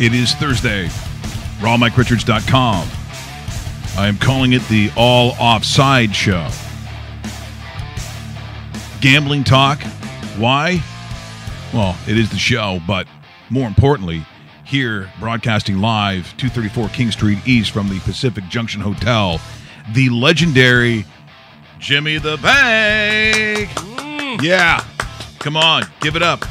It is Thursday. RawMikeRichards.com. I am calling it the All Offside Show. Gambling talk. Why? Well, it is the show, but more importantly, here, broadcasting live, 234 King Street East from the Pacific Junction Hotel, the legendary Jimmy the Bag. Yeah. Come on, give it up.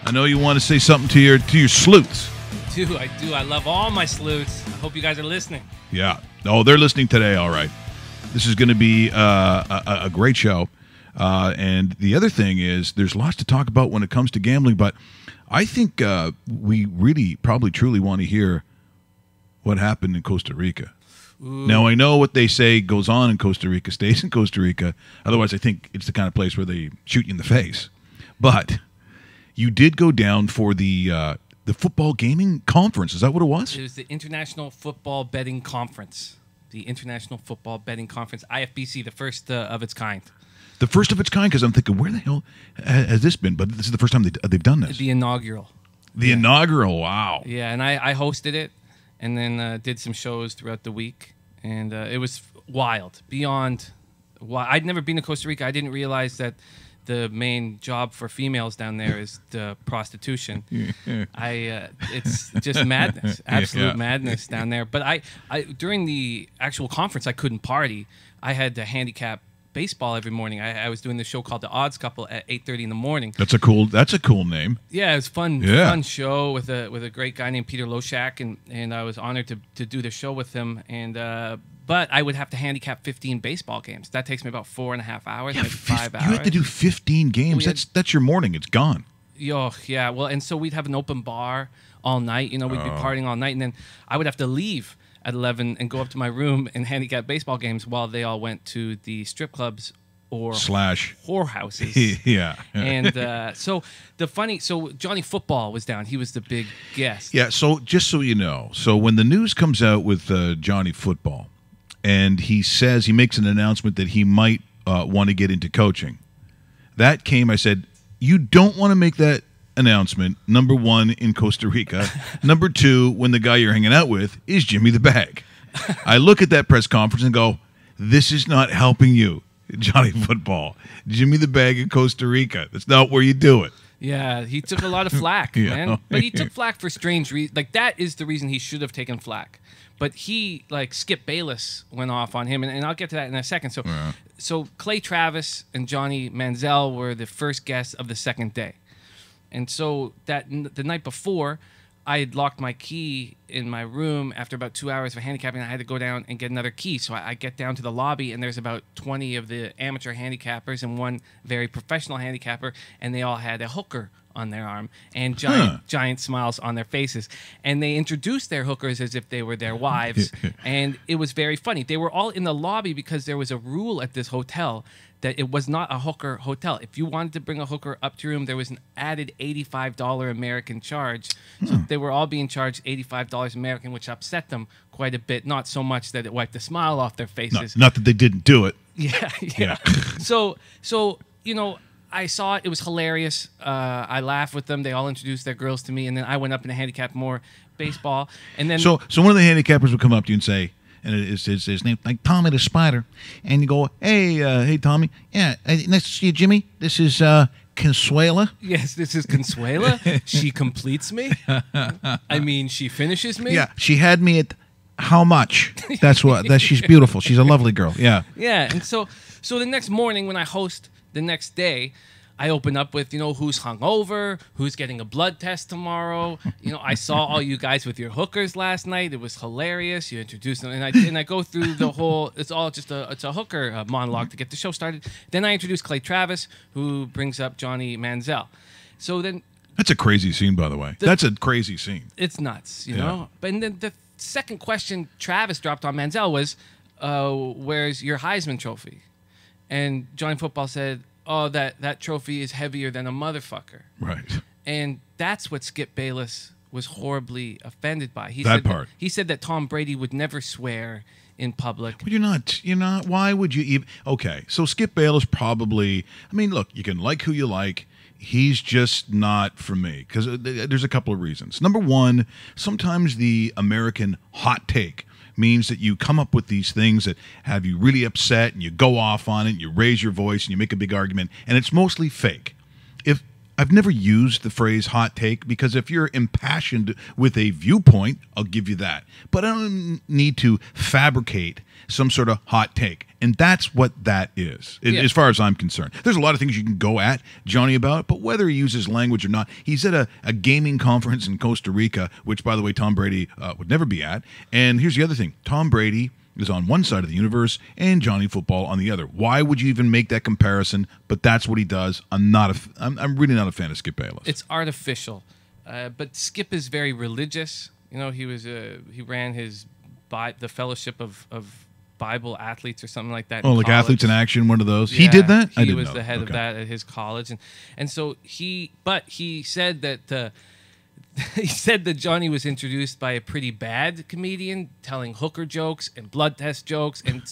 I know you want to say something to your sleuths. I do. I love all my sleuths. I hope you guys are listening. Yeah. Oh, they're listening today. All right. This is going to be a great show. And the other thing is there's lots to talk about when it comes to gambling, but I think we really probably truly want to hear what happened in Costa Rica. Ooh. Now, I know what they say goes on in Costa Rica stays in Costa Rica. Otherwise, I think it's the kind of place where they shoot you in the face. But you did go down for the football gaming conference. Is that what it was? It was the International Football Betting Conference. The International Football Betting Conference, IFBC, the first of its kind. The first of its kind, because I'm thinking, where the hell has this been? But this is the first time they've done this. The inaugural. The inaugural, wow. Yeah, and I hosted it and then did some shows throughout the week. And it was wild, beyond wild. I'd never been to Costa Rica. I didn't realize that the main job for females down there is the prostitution. It's just madness, absolute madness down there. But I during the actual conference, I couldn't party. I had to handicap baseball every morning. I was doing this show called The Odds Couple at 8:30 in the morning. That's a cool name. Yeah, it was fun show with a great guy named Peter Loshak, and I was honored to do the show with him. And but I would have to handicap 15 baseball games. That takes me about 4.5 hours, maybe 5 hours. You had to do 15 games. That's your morning. It's gone. Yeah. Well, and so we'd have an open bar all night. We'd be partying all night, and then I would have to leave at 11 and go up to my room and handicap baseball games while they all went to the strip clubs or whorehouses. Yeah. And so Johnny Football was down. He was the big guest. Yeah, so just so you know, so when the news comes out with Johnny Football and he makes an announcement that he might want to get into coaching, that came, I said, you don't want to make that announcement, number one, in Costa Rica. Number two, when the guy you're hanging out with is Jimmy the Bag. I look at that press conference and go, this is not helping you, Johnny Football. Jimmy the Bag in Costa Rica. That's not where you do it. Yeah, he took a lot of flack, man. But he took flack for strange reasons. Like, that is the reason he should have taken flack. But he, Skip Bayless went off on him, and I'll get to that in a second. So Clay Travis and Johnny Manziel were the first guests of the second day. And so the night before, I had locked my key in my room after about 2 hours of handicapping. I had to go down and get another key. So I get down to the lobby, and there's about 20 of the amateur handicappers and one very professional handicapper, and they all had a hooker on their arm and giant smiles on their faces. And they introduced their hookers as if they were their wives. And it was very funny. They were all in the lobby because there was a rule at this hotel that it was not a hooker hotel. If you wanted to bring a hooker up to your room, there was an added $85 American charge. So they were all being charged $85 American, which upset them quite a bit. Not so much that it wiped the smile off their faces. Not that they didn't do it. Yeah. So I saw it. It was hilarious. I laughed with them. They all introduced their girls to me, and then I went up and handicapped more baseball. And then so one of the handicappers would come up to you and say, and it's his name, like Tommy the Spider, and you go, hey Tommy, yeah, nice to see you, Jimmy. This is Consuela. Yes, this is Consuela. She completes me. I mean, she finishes me. Yeah, she had me at how much? She's beautiful. She's a lovely girl. Yeah. Yeah, and so the next morning when I host the next day, I open up with, who's hungover, who's getting a blood test tomorrow. I saw all you guys with your hookers last night. It was hilarious. You introduced them, and I go through the whole. It's all just it's a hooker monologue to get the show started. Then I introduce Clay Travis, who brings up Johnny Manziel. So then that's a crazy scene, by the way. That's a crazy scene. It's nuts, you know. But then the second question Travis dropped on Manziel was, "Where's your Heisman Trophy?" And Johnny Football said, "Oh, that trophy is heavier than a motherfucker." Right. And that's what Skip Bayless was horribly offended by. He said that Tom Brady would never swear in public. But you're not. Why would you even? Okay, so Skip Bayless probably. I mean, look, you can like who you like. he's just not for me because there's a couple of reasons. Number one, sometimes the American hot take means that you come up with these things that have you really upset and you go off on it, and you raise your voice and you make a big argument, and it's mostly fake. If I've never used the phrase hot take because if you're impassioned with a viewpoint, I'll give you that. But I don't need to fabricate some sort of hot take. And that's what that is, as far as I'm concerned. There's a lot of things you can go at Johnny about, but whether he uses language or not, he's at a gaming conference in Costa Rica, which, by the way, Tom Brady would never be at. And here's the other thing. Tom Brady is on one side of the universe and Johnny Football on the other. Why would you even make that comparison? But that's what he does. I'm really not a fan of Skip Bayless. It's artificial. But Skip is very religious. You know, he ran the Fellowship of Bible Athletes or something like that. Oh, like college. Athletes in Action, one of those. Yeah, he did that? He was the head of that at his college. And so he said that he said that Johnny was introduced by a pretty bad comedian telling hooker jokes and blood test jokes and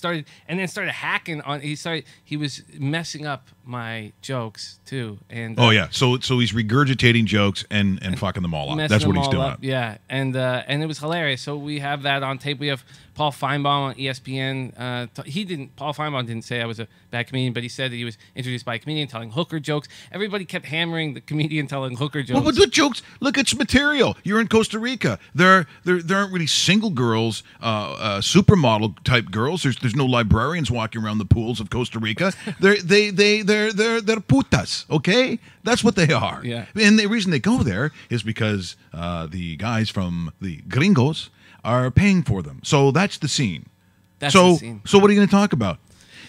then started hacking on. He was messing up my jokes too. And so he's regurgitating jokes and fucking them all up. That's what he's doing. Up. Yeah, and it was hilarious. So we have that on tape. We have Paul Feinbaum on ESPN. Paul Feinbaum didn't say I was a bad comedian, but he said that he was introduced by a comedian telling hooker jokes. Everybody kept hammering the comedian telling hooker jokes. Well, but the jokes, look, it's material. You're in Costa Rica. There aren't really single girls, supermodel type girls. There's no librarians walking around the pools of Costa Rica. They're putas, okay? That's what they are. Yeah. And the reason they go there is because the guys from the gringos are paying for them. So that's the scene. The scene. So what are you going to talk about?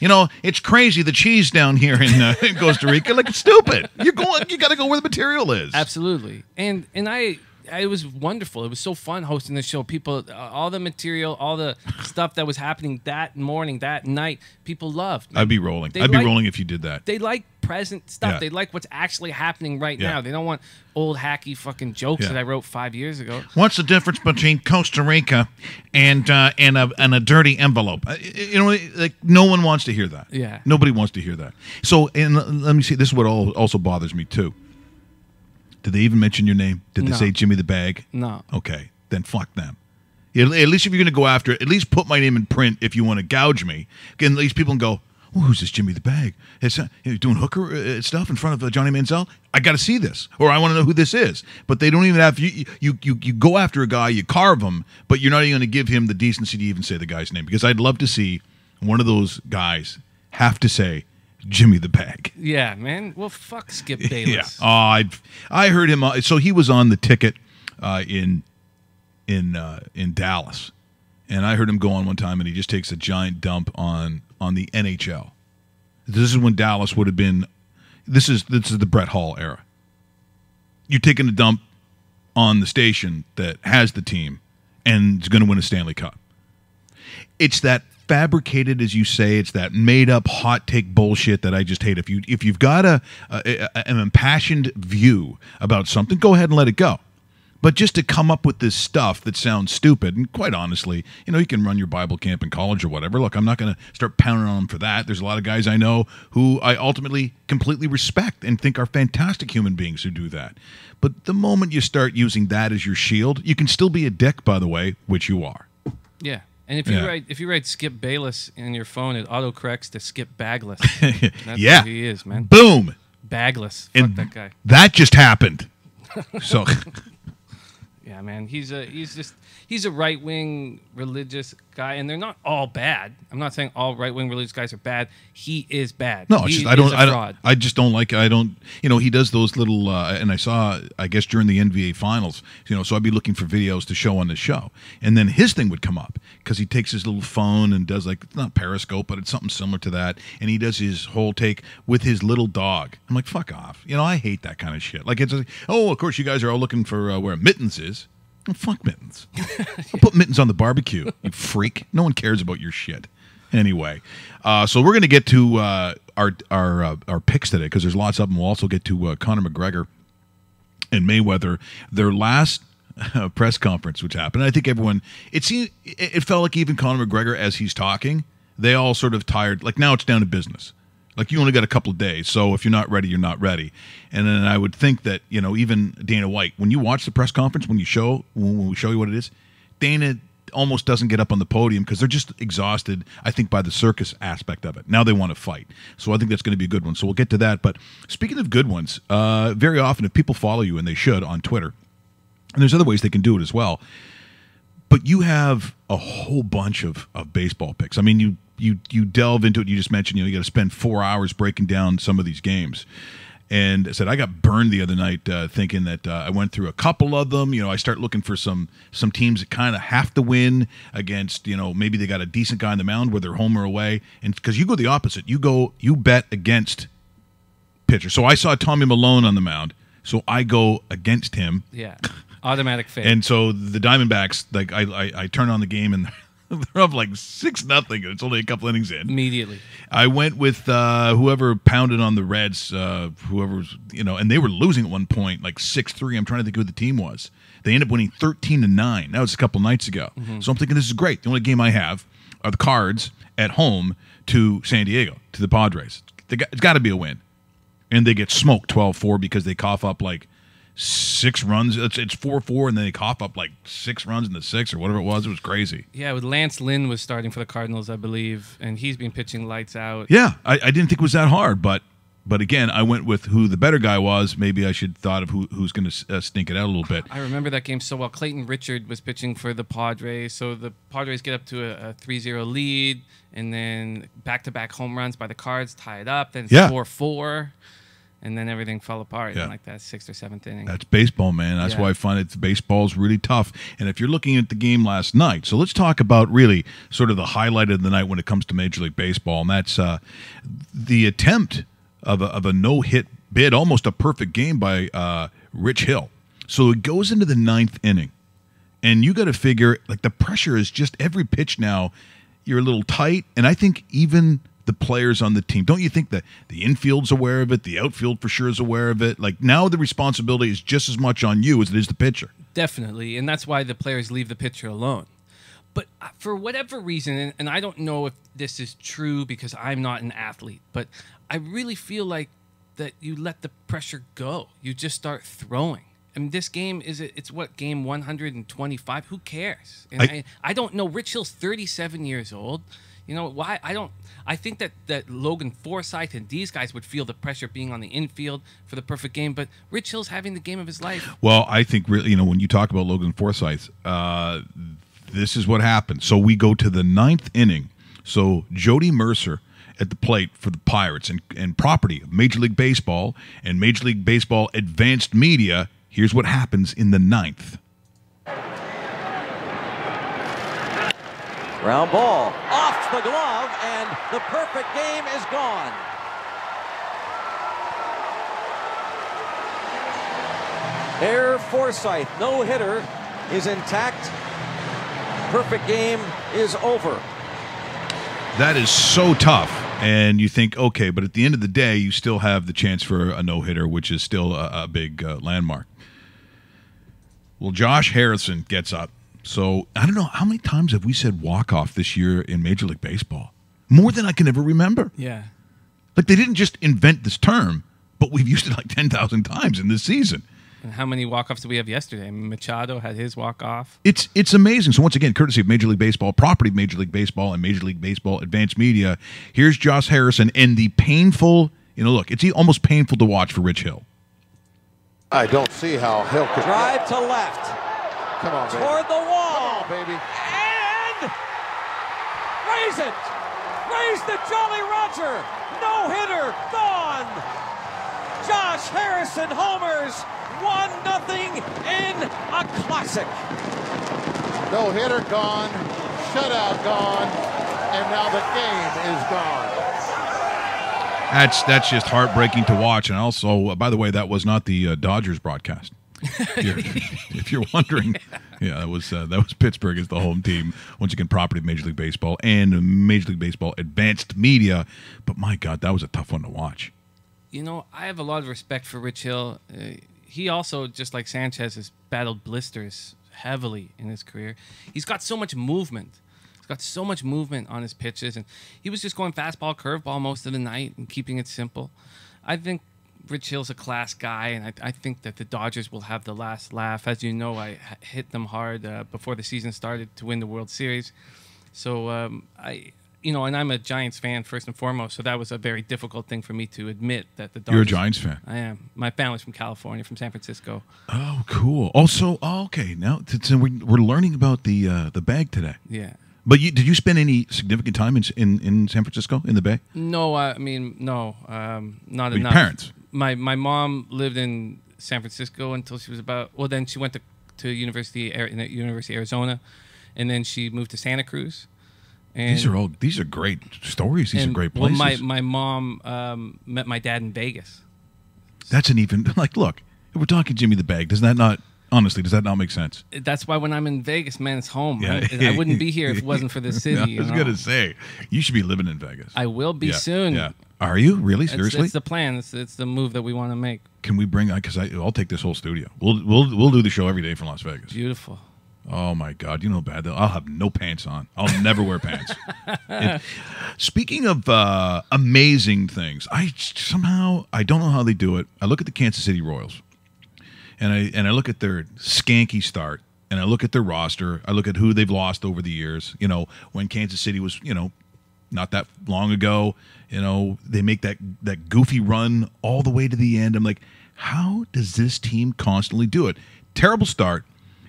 You know, it's crazy the cheese down here in Costa Rica. Like, it's stupid. You got to go where the material is. Absolutely. And it was wonderful. It was so fun hosting the show. People, all the material, all the stuff that was happening that morning, that night, people loved. I'd be rolling. I'd be rolling if you did that. They like present stuff. Yeah. They like what's actually happening right now. They don't want old hacky fucking jokes that I wrote 5 years ago. What's the difference between Costa Rica and a dirty envelope? You know, like no one wants to hear that. Yeah. Nobody wants to hear that. So, and let me see. This is what also bothers me too. Did they even mention your name? Did they say Jimmy the Bag? No. Okay, then fuck them. At least if you're going to go after it, at least put my name in print if you want to gouge me. At least people can go, oh, who's this Jimmy the Bag? It's doing hooker stuff in front of Johnny Manziel? I got to see this, or I want to know who this is. But they don't even have, you go after a guy, you carve him, but you're not even going to give him the decency to even say the guy's name. Because I'd love to see one of those guys have to say, Jimmy the Bag. Yeah, man. Well, fuck Skip Bayless. Yeah. I heard him. So he was on the ticket in Dallas, and I heard him go on one time, and he just takes a giant dump on the NHL. This is when Dallas would have been. This is the Brett Hall era. You're taking a dump on the station that has the team and is going to win a Stanley Cup. It's that fabricated, as you say, it's that made up hot take bullshit that I just hate. If you've got an impassioned view about something, go ahead and let it go. But just to come up with this stuff that sounds stupid, and quite honestly, you know, you can run your Bible camp in college or whatever. Look, I'm not going to start pounding on them for that. There's a lot of guys I know who I ultimately completely respect and think are fantastic human beings who do that. But the moment you start using that as your shield, you can still be a dick, by the way, which you are. Yeah. And if you write Skip Bayless in your phone, it autocorrects to Skip Bagless. That's who he is, man. Boom. Bagless. Fuck that guy. That just happened. So yeah, man. He's a right-wing religious guy, and they're not all bad. I'm not saying all right-wing religious guys are bad. He is bad. No, it's just, I just don't like. You know, he does those little. And I saw, I guess during the NBA Finals, you know, so I'd be looking for videos to show on the show, and then his thing would come up because he takes his little phone and does like, it's not Periscope, but it's something similar to that, and he does his whole take with his little dog. I'm like, fuck off. You know, I hate that kind of shit. Like, it's of course you guys are all looking for where Mittens is. Oh, fuck Mittens. I'll put Mittens on the barbecue, you freak. No one cares about your shit. Anyway, so we're going to get to our picks today because there's lots of them. We'll also get to Conor McGregor and Mayweather, their last press conference, which happened. I think everyone, it felt like even Conor McGregor, as he's talking, they all sort of tired. Like now it's down to business. Like, you only got a couple of days. So if you're not ready, you're not ready. And then I would think that, even Dana White, when you watch the press conference, when we show you what it is, Dana almost doesn't get up on the podium because they're just exhausted, I think, by the circus aspect of it. Now they want to fight. So I think that's going to be a good one. So we'll get to that. But speaking of good ones, very often if people follow you, and they should, on Twitter, and there's other ways they can do it as well, but you have a whole bunch of baseball picks. I mean, you delve into it. You just mentioned, you got to spend 4 hours breaking down some of these games. And I said, I got burned the other night thinking that I went through a couple of them. I start looking for some teams that kind of have to win against, maybe they got a decent guy on the mound where they're home or away. And because you go the opposite, you bet against pitchers. So I saw Tommy Milone on the mound, so I go against him. Yeah, automatic fade. And so the Diamondbacks, like I turn on the game and they're up like 6-0, and it's only a couple innings in. Immediately. I went with whoever pounded on the Reds, whoever's, and they were losing at one point, like 6-3. I'm trying to think who the team was. They ended up winning 13-9. That was a couple nights ago. Mm-hmm. So I'm thinking, this is great. The only game I have are the Cards at home to San Diego, to the Padres. It's got to be a win. And they get smoked 12-4 because they cough up like 6 runs. It's 4-4, and then they cough up like 6 runs in the 6th or whatever it was. It was crazy. Yeah, with Lance Lynn was starting for the Cardinals, I believe, and he's been pitching lights out. Yeah, I didn't think it was that hard, but again, I went with who the better guy was. Maybe I should thought of who's going to stink it out a little bit. I remember that game so well. Clayton Richard was pitching for the Padres, so the Padres get up to a 3-0 lead, and then back-to-back home runs by the Cards tie it up. Then it's 4-4. And then everything fell apart in like that 6th or 7th inning. That's baseball, man. That's why I find baseball's really tough. And if you're looking at the game last night, so let's talk about really sort of the highlight of the night when it comes to Major League Baseball, and that's the attempt of a no-hit bid, almost a perfect game by Rich Hill. So it goes into the 9th inning, and you got to figure, like, the pressure is just every pitch now, you're a little tight, and I think even the players on the team, don't you think that the infield's aware of it, the outfield for sure is aware of it? Like, now the responsibility is just as much on you as it is the pitcher. Definitely, and that's why the players leave the pitcher alone. But for whatever reason, and I don't know if this is true because I'm not an athlete, but I really feel like that you let the pressure go. You just start throwing. I mean, this game it's what, game 125? Who cares? And I don't know. Rich Hill's 37 years old. Why? I think that Logan Forsythe and these guys would feel the pressure being on the infield for the perfect game, but Rich Hill's having the game of his life. Well, I think really, when you talk about Logan Forsythe, this is what happened. So we go to the 9th inning. So Jody Mercer at the plate for the Pirates and property of Major League Baseball and Major League Baseball Advanced Media. Here's what happens in the 9th. Ground ball off the glove, and the perfect game is gone. Air Forsythe, no-hitter, is intact. Perfect game is over. That is so tough. And you think, okay, but at the end of the day, you still have the chance for a no-hitter, which is still a big landmark. Well, Josh Harrison gets up. So, I don't know, how many times have we said walk-off this year in Major League Baseball? More than I can ever remember. Yeah. Like, they didn't just invent this term, but we've used it like 10,000 times in this season. And how many walk-offs did we have yesterday? Machado had his walk-off. It's amazing. So, once again, courtesy of Major League Baseball, property of Major League Baseball and Major League Baseball Advanced Media, here's Josh Harrison and the painful, look, it's almost painful to watch for Rich Hill. I don't see how Hill could drive to left. Come on, baby. Toward the wall. Come on, baby. And raise it. Raise the Jolly Roger. No-hitter gone. Josh Harrison homers. 1-0 in a classic. No-hitter gone. Shutout gone. And now the game is gone. That's just heartbreaking to watch. And also, by the way, that was not the Dodgers broadcast. If you're wondering, that was Pittsburgh as the home team. Once again, property of Major League Baseball and Major League Baseball Advanced Media. But my God, that was a tough one to watch. I have a lot of respect for Rich Hill. He also, just like Sanchez, has battled blisters heavily in his career. He's got so much movement. He's got so much movement on his pitches, and he was just going fastball, curveball most of the night and keeping it simple. I think Rich Hill's a class guy, and I think that the Dodgers will have the last laugh. As you know, I hit them hard before the season started to win the World Series. So and I'm a Giants fan first and foremost, so that was a very difficult thing for me to admit that the Dodgers. You're a Giants fan. I am. My family's from California, from San Francisco. Oh, cool. Also, okay, now so we're learning about the bag today. Yeah. But did you spend any significant time in San Francisco, in the Bay? No, not With enough. your parents? My mom lived in San Francisco until she was then she went to University of Arizona, and then she moved to Santa Cruz. And These are great stories. These are great places. Well, my mom met my dad in Vegas. That's an even look. If we're talking Jimmy the Bag, does that not make sense? That's why when I'm in Vegas, man, it's home. Yeah. I wouldn't be here if it wasn't for the city. I was gonna say you should be living in Vegas. I will be soon. Yeah. Are you really seriously? It's the plan. It's the move that we want to make. Can we bring? Because I'll take this whole studio. We'll do the show every day from Las Vegas. Beautiful. Oh my God! You know how bad I'll have no pants on. I'll never wear pants. Speaking of amazing things, I don't know how they do it. I look at the Kansas City Royals, and I look at their skanky start, and I look at their roster. I look at who they've lost over the years. You know, when Kansas City was, not that long ago. They make that goofy run all the way to the end. I'm like, how does this team constantly do it? Terrible start.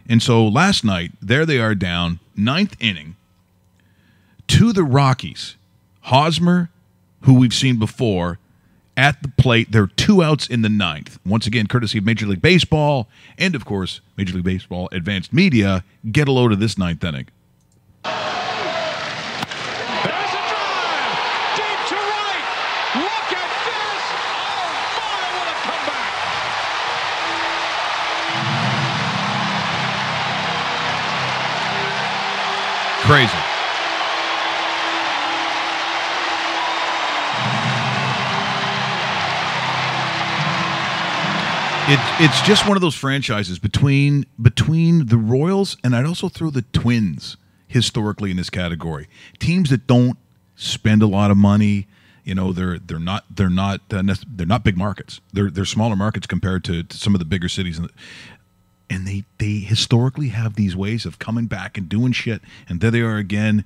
And so last night, there they are down, 9th inning, to the Rockies. Hosmer, who we've seen before, at the plate. There are 2 outs in the 9th. Once again, courtesy of Major League Baseball and, of course, Major League Baseball Advanced Media. Get a load of this 9th inning. Crazy. It's just one of those franchises between the Royals, and I'd also throw the Twins historically in this category. Teams that don't spend a lot of money. They're not big markets. They're smaller markets compared to some of the bigger cities. And they historically have these ways of coming back and doing shit, and there they are again.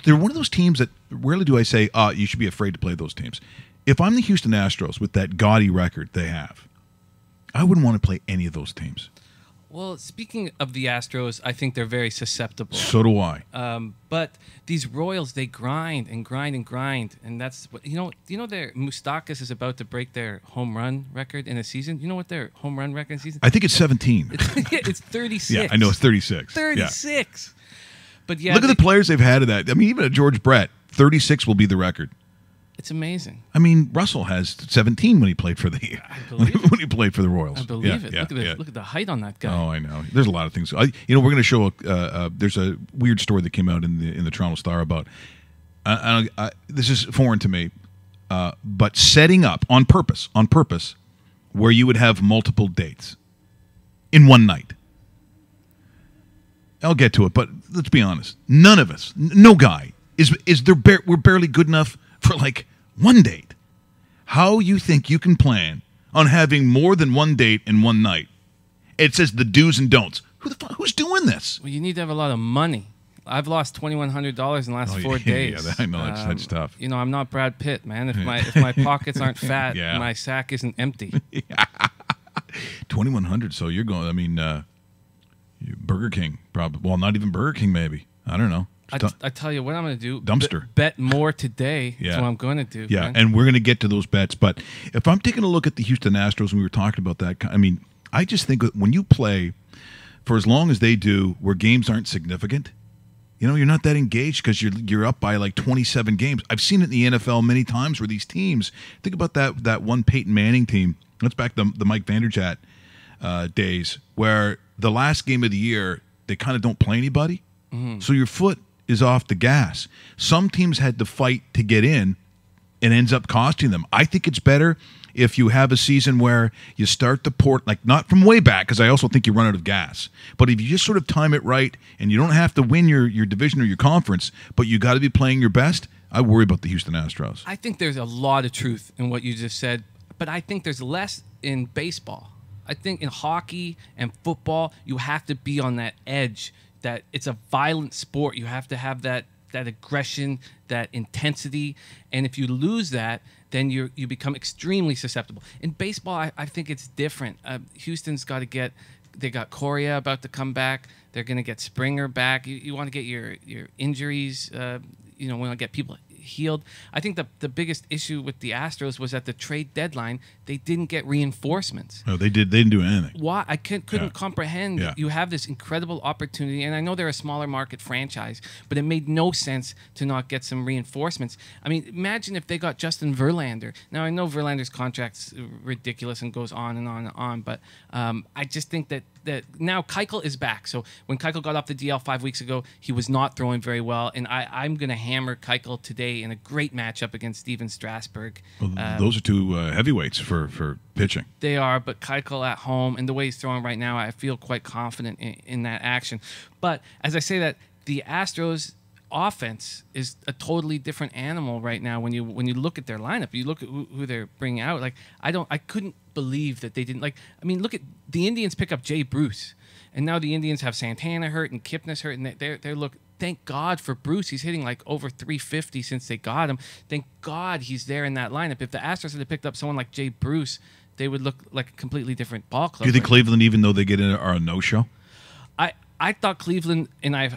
They're one of those teams that rarely do I say, you should be afraid to play those teams. If I'm the Houston Astros with that gaudy record they have, I wouldn't want to play any of those teams. Well, speaking of the Astros, I think they're very susceptible. So do I. But these Royals, they grind and grind and grind, and that's what their Moustakas is about to break their home run record in a season. You know what their home run record in a season? I think it's 17. It's 36. Yeah, I know it's 36. 36. Yeah. But yeah, look at the players they've had of that. I mean, even a George Brett, 36 will be the record. It's amazing. I mean, Russell has 17 when he played for the when he played for the Royals. I believe it. Look at the height on that guy. Oh, I know. There's a lot of things. We're going to show. There's a weird story that came out in the Toronto Star about. This is foreign to me, but setting up on purpose, where you would have multiple dates in one night. I'll get to it, but let's be honest. None of us, no guy is there. We're barely good enough for like one date. How you think you can plan on having more than one date in one night? It says the do's and don'ts. Who's doing this? Well, you need to have a lot of money. I've lost $2,100 in the last 4 days. Yeah, I know that's tough. I'm not Brad Pitt, man. If my pockets aren't fat, my sack isn't empty. $2,100. So you're going. I mean, Burger King, probably. Well, not even Burger King, maybe. I don't know. I tell you what I'm going to do. Dumpster. Bet more today is what I'm going to do. Yeah, man. and we're going to get to those bets. But if I'm taking a look at the Houston Astros, and we were talking about that, I mean, I just think that when you play for as long as they do, where games aren't significant, you're not that engaged because you're up by like 27 games. I've seen it in the NFL many times where these teams, think about that one Peyton Manning team. That's back the Mike Vanderjagt days, where the last game of the year, they kind of don't play anybody. Mm-hmm. So your foot is off the gas. Some teams had to fight to get in, it ends up costing them. I think it's better if you have a season where you start the port, like not from way back, because I also think you run out of gas. But if you just sort of time it right, and you don't have to win your division or your conference, but you got to be playing your best, I worry about the Houston Astros. I think there's a lot of truth in what you just said, but I think there's less in baseball. I think in hockey and football, you have to be on that edge, that it's a violent sport. You have to have that aggression, that intensity. And if you lose that, then you become extremely susceptible. In baseball, I think it's different. Houston's got to get, they got Correa about to come back. They're going to get Springer back. You want to get your injuries, you know, want to get people healed. I think the biggest issue with the Astros was at the trade deadline, they didn't get reinforcements. No, they didn't do anything. Why? I couldn't comprehend. Yeah. You have this incredible opportunity, and I know they're a smaller market franchise, but it made no sense to not get some reinforcements. I mean, imagine if they got Justin Verlander. Now, I know Verlander's contract's ridiculous and goes on and on and on, but I just think that now Keuchel is back. So when Keuchel got off the DL 5 weeks ago, he was not throwing very well, and I'm going to hammer Keuchel today in a great matchup against Steven Strasburg. Well, those are two heavyweights for pitching. They are, but Keuchel at home and the way he's throwing right now, I feel quite confident in that action. But as I say that, the Astros offense is a totally different animal right now. When you look at their lineup, you look at who they're bringing out. Like I couldn't believe that they didn't. Like, I mean, look at the Indians pick up Jay Bruce, and now the Indians have Santana hurt and Kipnis hurt, and they're look. Thank God for Bruce. He's hitting like over 350 since they got him. Thank God he's there in that lineup. If the Astros had picked up someone like Jay Bruce, they would look like a completely different ball club. Do you think Cleveland, even though they get in, are a no-show? I thought Cleveland, and I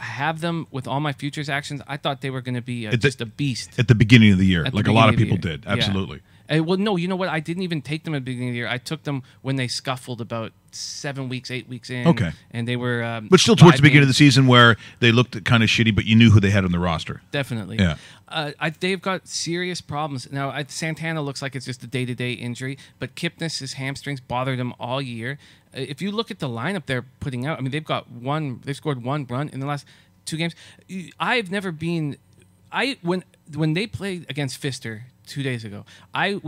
have them with all my futures actions. I thought they were going to be just a beast at the beginning of the year, like a lot of people did. Absolutely. Yeah. Well, no, you know what? I didn't even take them at the beginning of the year. I took them when they scuffled about 7 weeks, 8 weeks in. Okay. And they were... but still towards the beginning of the season where they looked kind of shitty, but you knew who they had on the roster. Definitely. Yeah. They've got serious problems. Now, Santana looks like it's just a day-to-day injury, but Kipnis, his hamstrings bothered him all year. If you look at the lineup they're putting out, I mean, they've scored one run in the last 2 games. I've never been... When they played against Pfister 2 days ago, I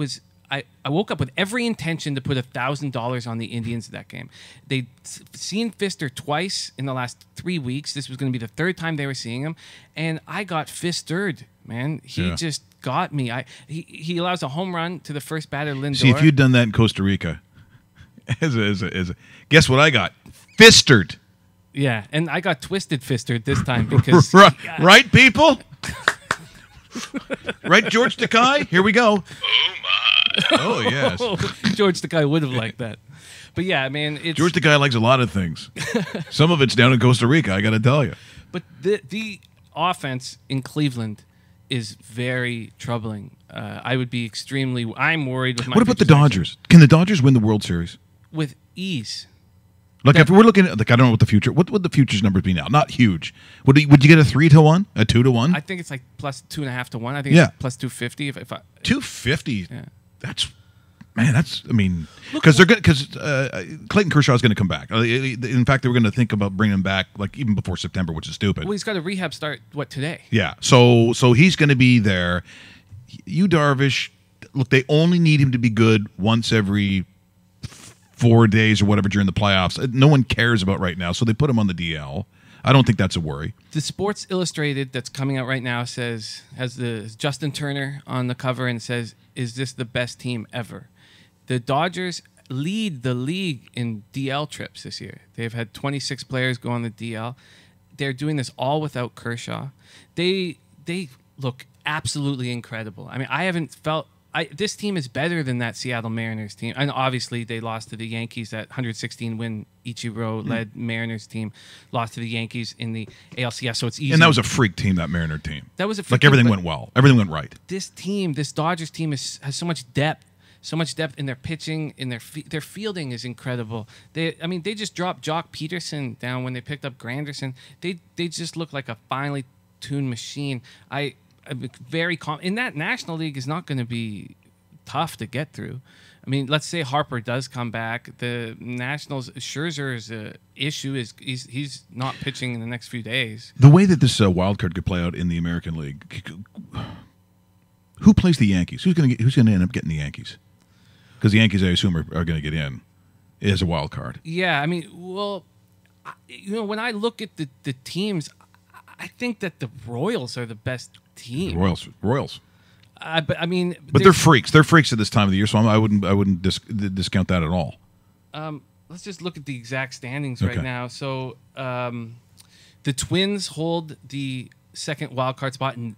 woke up with every intention to put $1,000 on the Indians that game. They'd seen Pfister twice in the last 3 weeks. This was going to be the third time they were seeing him, and I got Pfistered, man. He just got me. He allows a home run to the first batter, Lindor. See, if you'd done that in Costa Rica, guess what I got? Fistered. Yeah, and I got Twisted Fistered this time because right, people. Right, George Takei? Here we go. Oh, my. Oh, yes. George Takei would have liked that. But, yeah, man. George Takei likes a lot of things. Some of it's down in Costa Rica, I got to tell you. But the offense in Cleveland is very troubling. I'm worried with my... What about the Dodgers? Can the Dodgers win the World Series? With ease. Like, if we're looking at, like, I don't know what the future, what would the futures numbers be now? Not huge. Would you get a 3-1, a 2-1? I think it's like plus 2.5 to 1. I think it's plus 250. If 250. Yeah. That's, I mean, because Clayton Kershaw is going to come back. In fact, they were going to think about bringing him back like even before September, which is stupid. Well, he's got a rehab start today. Yeah. So he's going to be there. Yu Darvish, look, they only need him to be good once every 4 days or whatever during the playoffs. No one cares about right now, so they put him on the DL. I don't think that's a worry. The Sports Illustrated that's coming out right now has Justin Turner on the cover and says, "Is this the best team ever?" The Dodgers lead the league in DL trips this year. They've had 26 players go on the DL. They're doing this all without Kershaw. They look absolutely incredible. I mean, I haven't felt... this team is better than that Seattle Mariners team. And obviously, they lost to the Yankees. That 116-win Ichiro-led Mariners team lost to the Yankees in the ALCS, so it's easy. And that was a freak team, that Mariner team. That was a freak like, everything went well. Everything went right. This Dodgers team has so much depth. So much depth in their pitching, in their fielding is incredible. They just dropped Jock Peterson down when they picked up Granderson. They just look like a finely tuned machine. I'm very confident. In that National League is not going to be tough to get through. I mean, let's say Harper does come back. The Nationals, Scherzer's issue is he's not pitching in the next few days. The way that this wild card could play out in the American League, Who plays the Yankees? Who's going to end up getting the Yankees? Because the Yankees, I assume, are going to get in as a wild card. Yeah, I mean, well, when I look at the teams, I think that the Royals are the best team. The Royals. But I mean, they're freaks. They're freaks at this time of the year, so I wouldn't discount that at all. Let's just look at the exact standings right now. So the Twins hold the second wild card spot, and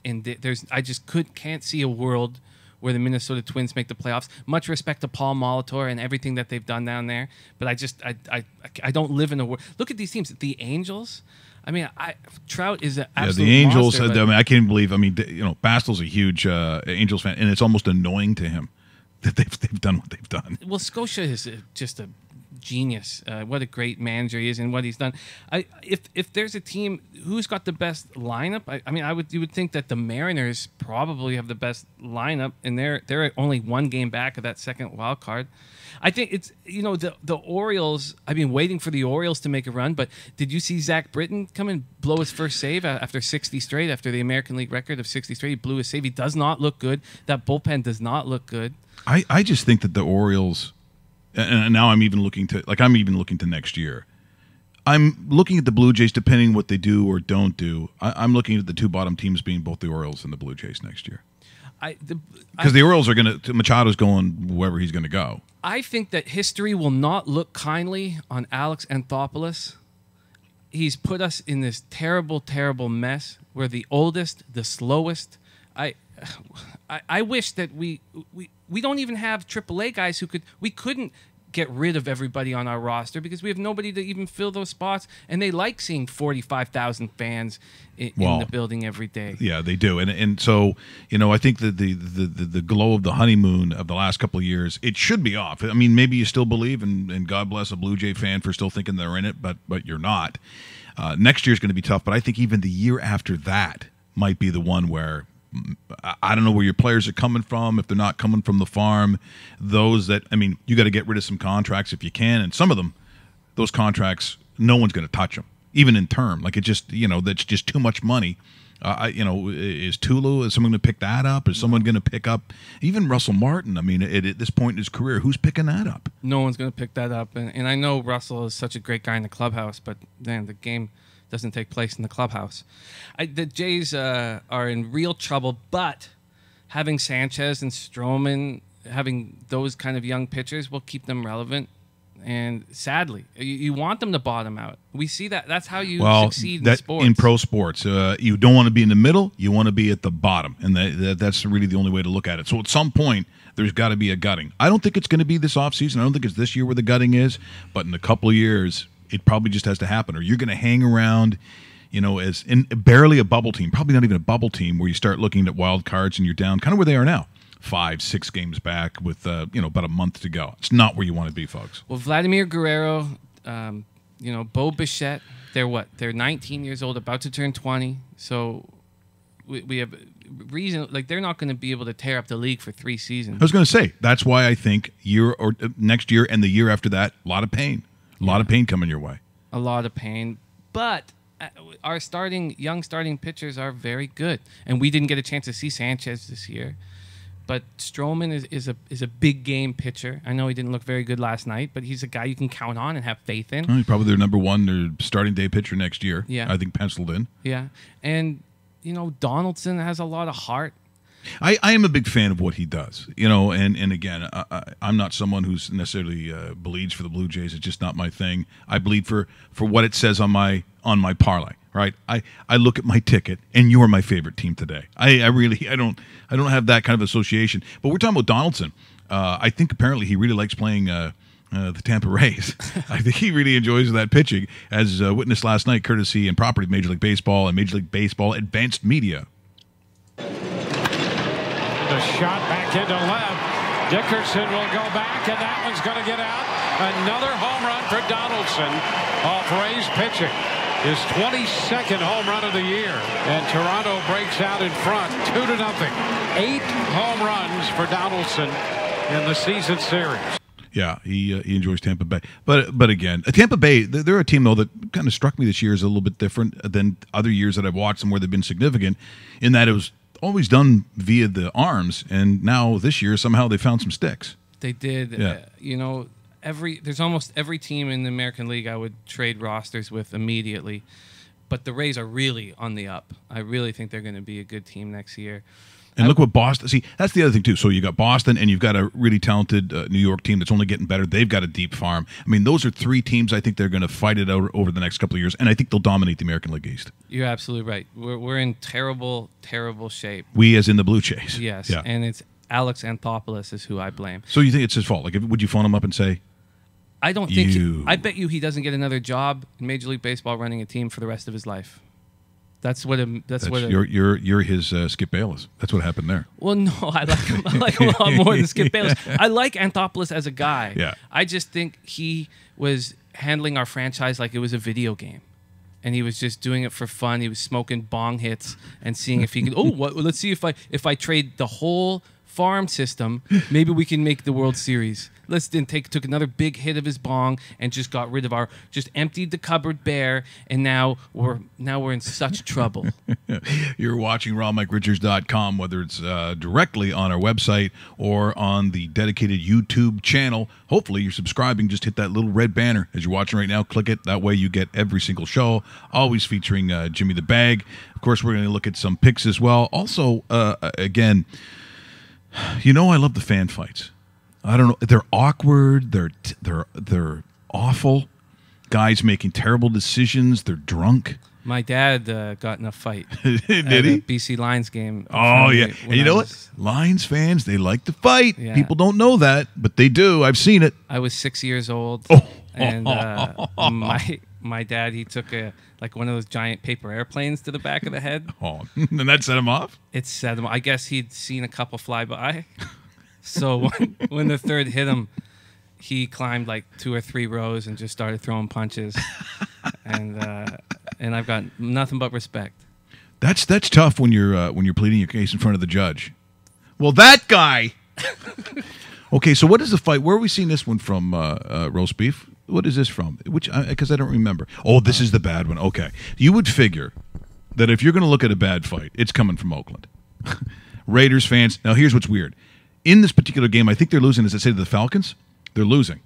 I just can't see a world where the Minnesota Twins make the playoffs. Much respect to Paul Molitor and everything that they've done down there, but I don't live in a world. Look at these teams. The Angels. I mean, Trout is an absolute the Angels. monster, I mean, I can't believe. I mean, Bastel's a huge Angels fan, and it's almost annoying to him that they've done what they've done. Well, Scotia is just a genius. What a great manager he is, and what he's done. If there's a team who's got the best lineup, you would think that the Mariners probably have the best lineup, and they're only one game back of that second wild card. I think it's the Orioles. I've been waiting for the Orioles to make a run, but did you see Zach Britton come and blow his first save after 60 straight? After the American League record of 60 straight, he blew his save. He does not look good. That bullpen does not look good. I just think that the Orioles, and now I'm even looking to next year. I'm looking at the Blue Jays, depending what they do or don't do. I'm looking at the two bottom teams being both the Orioles and the Blue Jays next year. Because the Orioles are Machado's going wherever he's going to go. I think that history will not look kindly on Alex Anthopoulos. He's put us in this terrible, terrible mess. We're the oldest, the slowest. I wish that we don't even have AAA guys we couldn't get rid of everybody on our roster because we have nobody to even fill those spots, and they like seeing 45,000 fans in the building every day. Yeah, they do, and so I think that the glow of the honeymoon of the last couple of years, it should be off. I mean, maybe you still believe, and God bless a Blue Jay fan for still thinking they're in it, but you're not. Next year's going to be tough, but I think even the year after that might be the one where I don't know where your players are coming from, if they're not coming from the farm. Those that, I mean, you got to get rid of some contracts if you can, and some of them, those contracts, no one's going to touch them, even in term. Like, it just, that's just too much money. Is Tulu, is someone going to pick that up? Is someone going to pick up even Russell Martin? I mean, at this point in his career, who's picking that up? No one's going to pick that up. And I know Russell is such a great guy in the clubhouse, but man, the game doesn't take place in the clubhouse. The Jays are in real trouble, but having Sanchez and Stroman, having those kind of young pitchers will keep them relevant. And sadly, you want them to bottom out. We see that. That's how you succeed in sports. In pro sports, you don't want to be in the middle. You want to be at the bottom, and that's really the only way to look at it. So at some point, there's got to be a gutting. I don't think it's going to be this offseason. I don't think it's this year where the gutting is, but in a couple of years, it probably just has to happen, or you're going to hang around, as in barely a bubble team, probably not even a bubble team, where you start looking at wild cards and you're down kind of where they are now, 5-6 games back with about a month to go. It's not where you want to be, folks. Well, Vladimir Guerrero, Bo Bichette, they're 19 years old, about to turn 20. So we have reason, like, they're not going to be able to tear up the league for 3 seasons. I was going to say, that's why I think next year and the year after that, a lot of pain. A lot of pain coming your way. A lot of pain. But our young starting pitchers are very good. And we didn't get a chance to see Sanchez this year. But Stroman is a big game pitcher. I know he didn't look very good last night, but he's a guy you can count on and have faith in. He's probably their number one, their starting day pitcher next year. Yeah. I think penciled in. Yeah. And, Donaldson has a lot of heart. I am a big fan of what he does, and again, I'm not someone who's necessarily bleeds for the Blue Jays. It's just not my thing. I bleed for what it says on my parlay, right? I look at my ticket, and you're my favorite team today. I don't have that kind of association. But we're talking about Donaldson. I think apparently he really likes playing the Tampa Rays. I think he really enjoys that pitching, as witnessed last night, courtesy and property of Major League Baseball and Major League Baseball Advanced Media. The shot back into left. Dickerson will go back, and that one's going to get out. Another home run for Donaldson off Rays pitching. His 22nd home run of the year. And Toronto breaks out in front, 2-0. 8 home runs for Donaldson in the season series. Yeah, he enjoys Tampa Bay. But again, Tampa Bay, they're a team, though, that kind of struck me this year as a little bit different than other years that I've watched them where they've been significant, in that it was always done via the arms, and now this year somehow they found some sticks. They did. Yeah. There's almost every team in the American League I would trade rosters with immediately. But the Rays are really on the up. I really think they're going to be a good team next year. And look what Boston. See, that's the other thing too. So you got Boston, and you've got a really talented New York team that's only getting better. They've got a deep farm. I mean, those are three teams. I think they're going to fight it out over the next couple of years, and I think they'll dominate the American League East. You're absolutely right. We're in terrible, terrible shape. We, as in the Blue Jays. Yes, Yeah. and it's Alex Anthopoulos is who I blame. So you think it's his fault? Like, would you phone him up and say? I don't think. I bet you he doesn't get another job in Major League Baseball running a team for the rest of his life. You're his Skip Bayless. That's what happened there. Well, no, I like him a lot more than Skip Bayless. I like Anthopoulos as a guy. Yeah. I just think he was handling our franchise like it was a video game, and he was just doing it for fun. He was smoking bong hits and seeing if he could. Let's see if I trade the whole farm system, maybe we can make the World Series. Took another big hit of his bong and just got rid of just emptied the cupboard bare, and now we're in such trouble. You're watching RawMikeRichards.com, whether it's directly on our website or on the dedicated YouTube channel. Hopefully you're subscribing. Just hit that little red banner as you're watching right now. Click it. That way you get every single show, always featuring Jimmy the Bag. Of course, we're going to look at some picks as well. Also, again, I love the fan fights. I don't know. They're awkward. They're awful. Guys making terrible decisions. They're drunk. My dad got in a fight. Did at he? a BC Lions game. Oh, yeah. And you know what? Lions fans, they like to fight. Yeah. People don't know that, but they do. I've seen it. I was 6 years old, and my dad, he took one of those giant paper airplanes to the back of the head. Oh, and that set him off? It set him. I guess he'd seen a couple fly by. So when the third hit him, he climbed like 2 or 3 rows and just started throwing punches. And I've got nothing but respect. That's tough when you're pleading your case in front of the judge. Well, that guy. Okay, so what is the fight? Where are we seeing this one from? Roast beef. What is this from? Because I don't remember. Oh, this is the bad one. Okay, you would figure that if you're going to look at a bad fight, it's coming from Oakland. Raiders fans. Now, here's what's weird. In this particular game, I think they're losing. As I say to the Falcons, they're losing.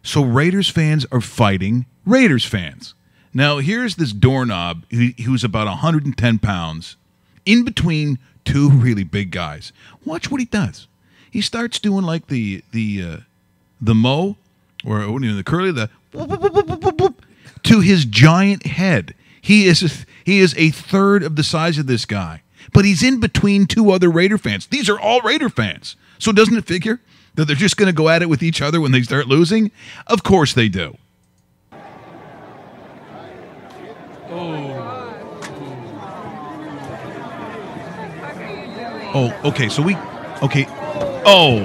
So Raiders fans are fighting Raiders fans. Now, here's this doorknob who's about 110 pounds in between 2 really big guys. Watch what he does. He starts doing like the mo, or the curly, to his giant head. He is a third of the size of this guy. But he's in between 2 other Raider fans. These are all Raider fans. So doesn't it figure that they're just going to go at it with each other when they start losing? Of course they do. Oh, okay. So okay. Oh.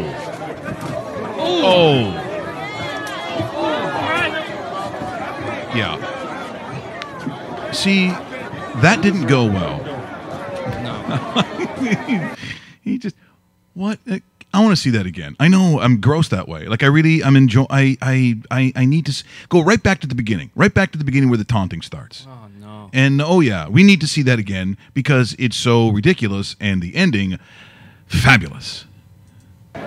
Yeah. See, that didn't go well. He just what I want to see that again. I know I'm gross that way. Like I'm enjoy. I need to go right back to the beginning. Right back to the beginning where the taunting starts. Oh no. And we need to see that again because it's so ridiculous and the ending fabulous. Oh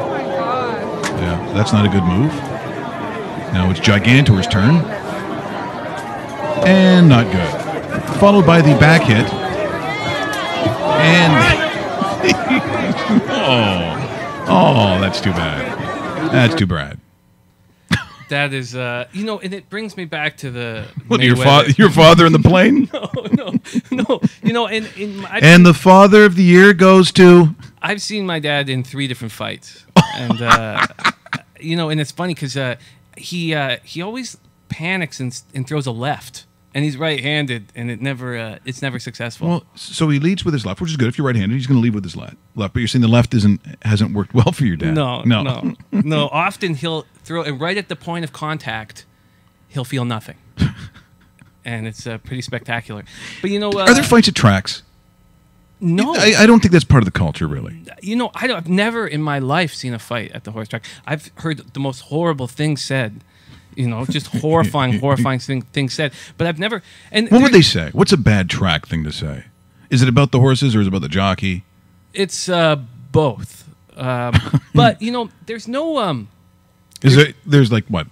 my God. Yeah, that's not a good move. Now it's Gigantor's turn. And not good. Followed by the back hit. And oh, that's too bad. That's too bad. That is, and it brings me back to the your father in the plane. No. And the father of the year goes to. I've seen my dad in 3 different fights, and and it's funny because he always panics and throws a left. And he's right-handed, and it's never successful. Well, so he leads with his left, which is good. If you're right-handed, he's going to lead with his left. But you're saying the left hasn't worked well for your dad. No. Often he'll throw, and right at the point of contact, he'll feel nothing, and it's pretty spectacular. But are there fights at tracks? No, I don't think that's part of the culture, really. I've never in my life seen a fight at the horse track. I've heard the most horrible things said. You know, just horrifying things said. But I've never. And what would they say? What's a bad track thing to say? Is it about the horses or is it about the jockey? It's both. But you know, there's no. There's like what,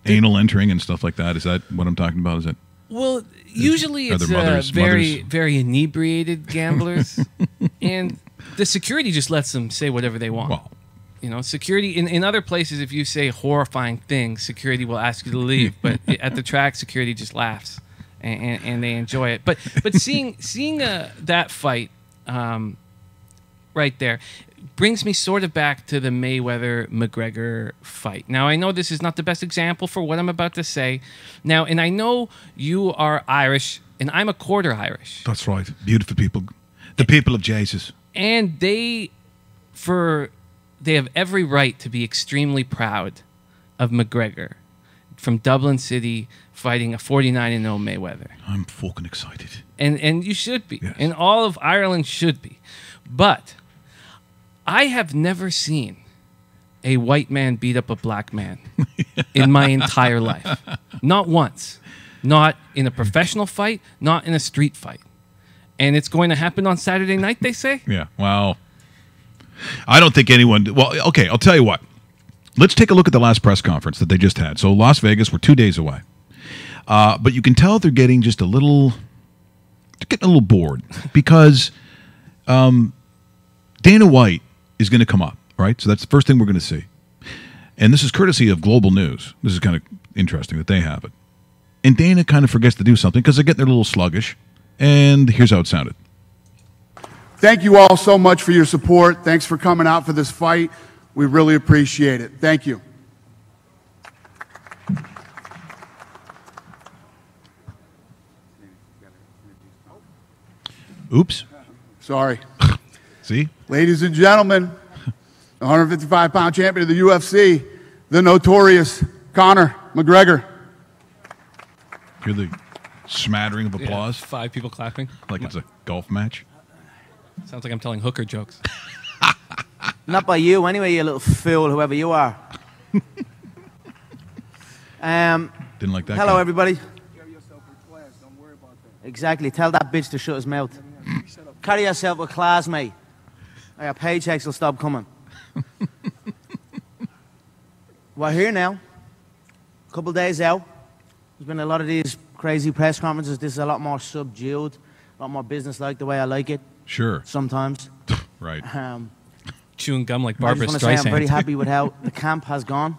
anal entering and stuff like that. Is that what I'm talking about? Is it? Well, usually it's very inebriated gamblers, and the security just lets them say whatever they want. Well, you know, security in other places, if you say horrifying things, security will ask you to leave. But at the track, security just laughs and they enjoy it. But seeing that fight right there brings me sort of back to the Mayweather-McGregor fight. Now, I know this is not the best example for what I'm about to say. Now, and I know you are Irish, and I'm a quarter Irish. That's right. Beautiful people. The people of Jesus. And they have every right to be extremely proud of McGregor from Dublin City fighting a 49-0 Mayweather. I'm fucking excited. And you should be. Yes. And all of Ireland should be. But I have never seen a white man beat up a black man in my entire life. Not once. Not in a professional fight, not in a street fight. And it's going to happen on Saturday night, they say? Yeah. Well, I don't think anyone... Well, okay, I'll tell you what. Let's take a look at the last press conference that they just had. So Las Vegas, we're 2 days away. But you can tell they're getting just a little... They're getting a little bored because Dana White is going to come up, right? So that's the first thing we're going to see. And this is courtesy of Global News. This is kind of interesting that they have it. And Dana kind of forgets to do something because they're getting a little sluggish. And here's how it sounded. Thank you all so much for your support. Thanks for coming out for this fight. We really appreciate it. Thank you. Oops. Sorry. See? Ladies and gentlemen, the 155-pound champion of the UFC, the notorious Conor McGregor. Hear the smattering of applause? Yeah, 5 people clapping. Like it's a golf match? Sounds like I'm telling hooker jokes. Not by you anyway, you little fool, whoever you are. Didn't like that. Hello, guy. everybody. Exactly. Tell that bitch to shut his mouth. Carry yourself with class, mate. Your paychecks will stop coming. We're here now. A couple days out. There's been a lot of these crazy press conferences. This is a lot more subdued, a lot more business-like, the way I like it. Sure. Sometimes. Right. Chewing gum like Barbara I just want to say I'm very Streisand. happy with how the camp has gone.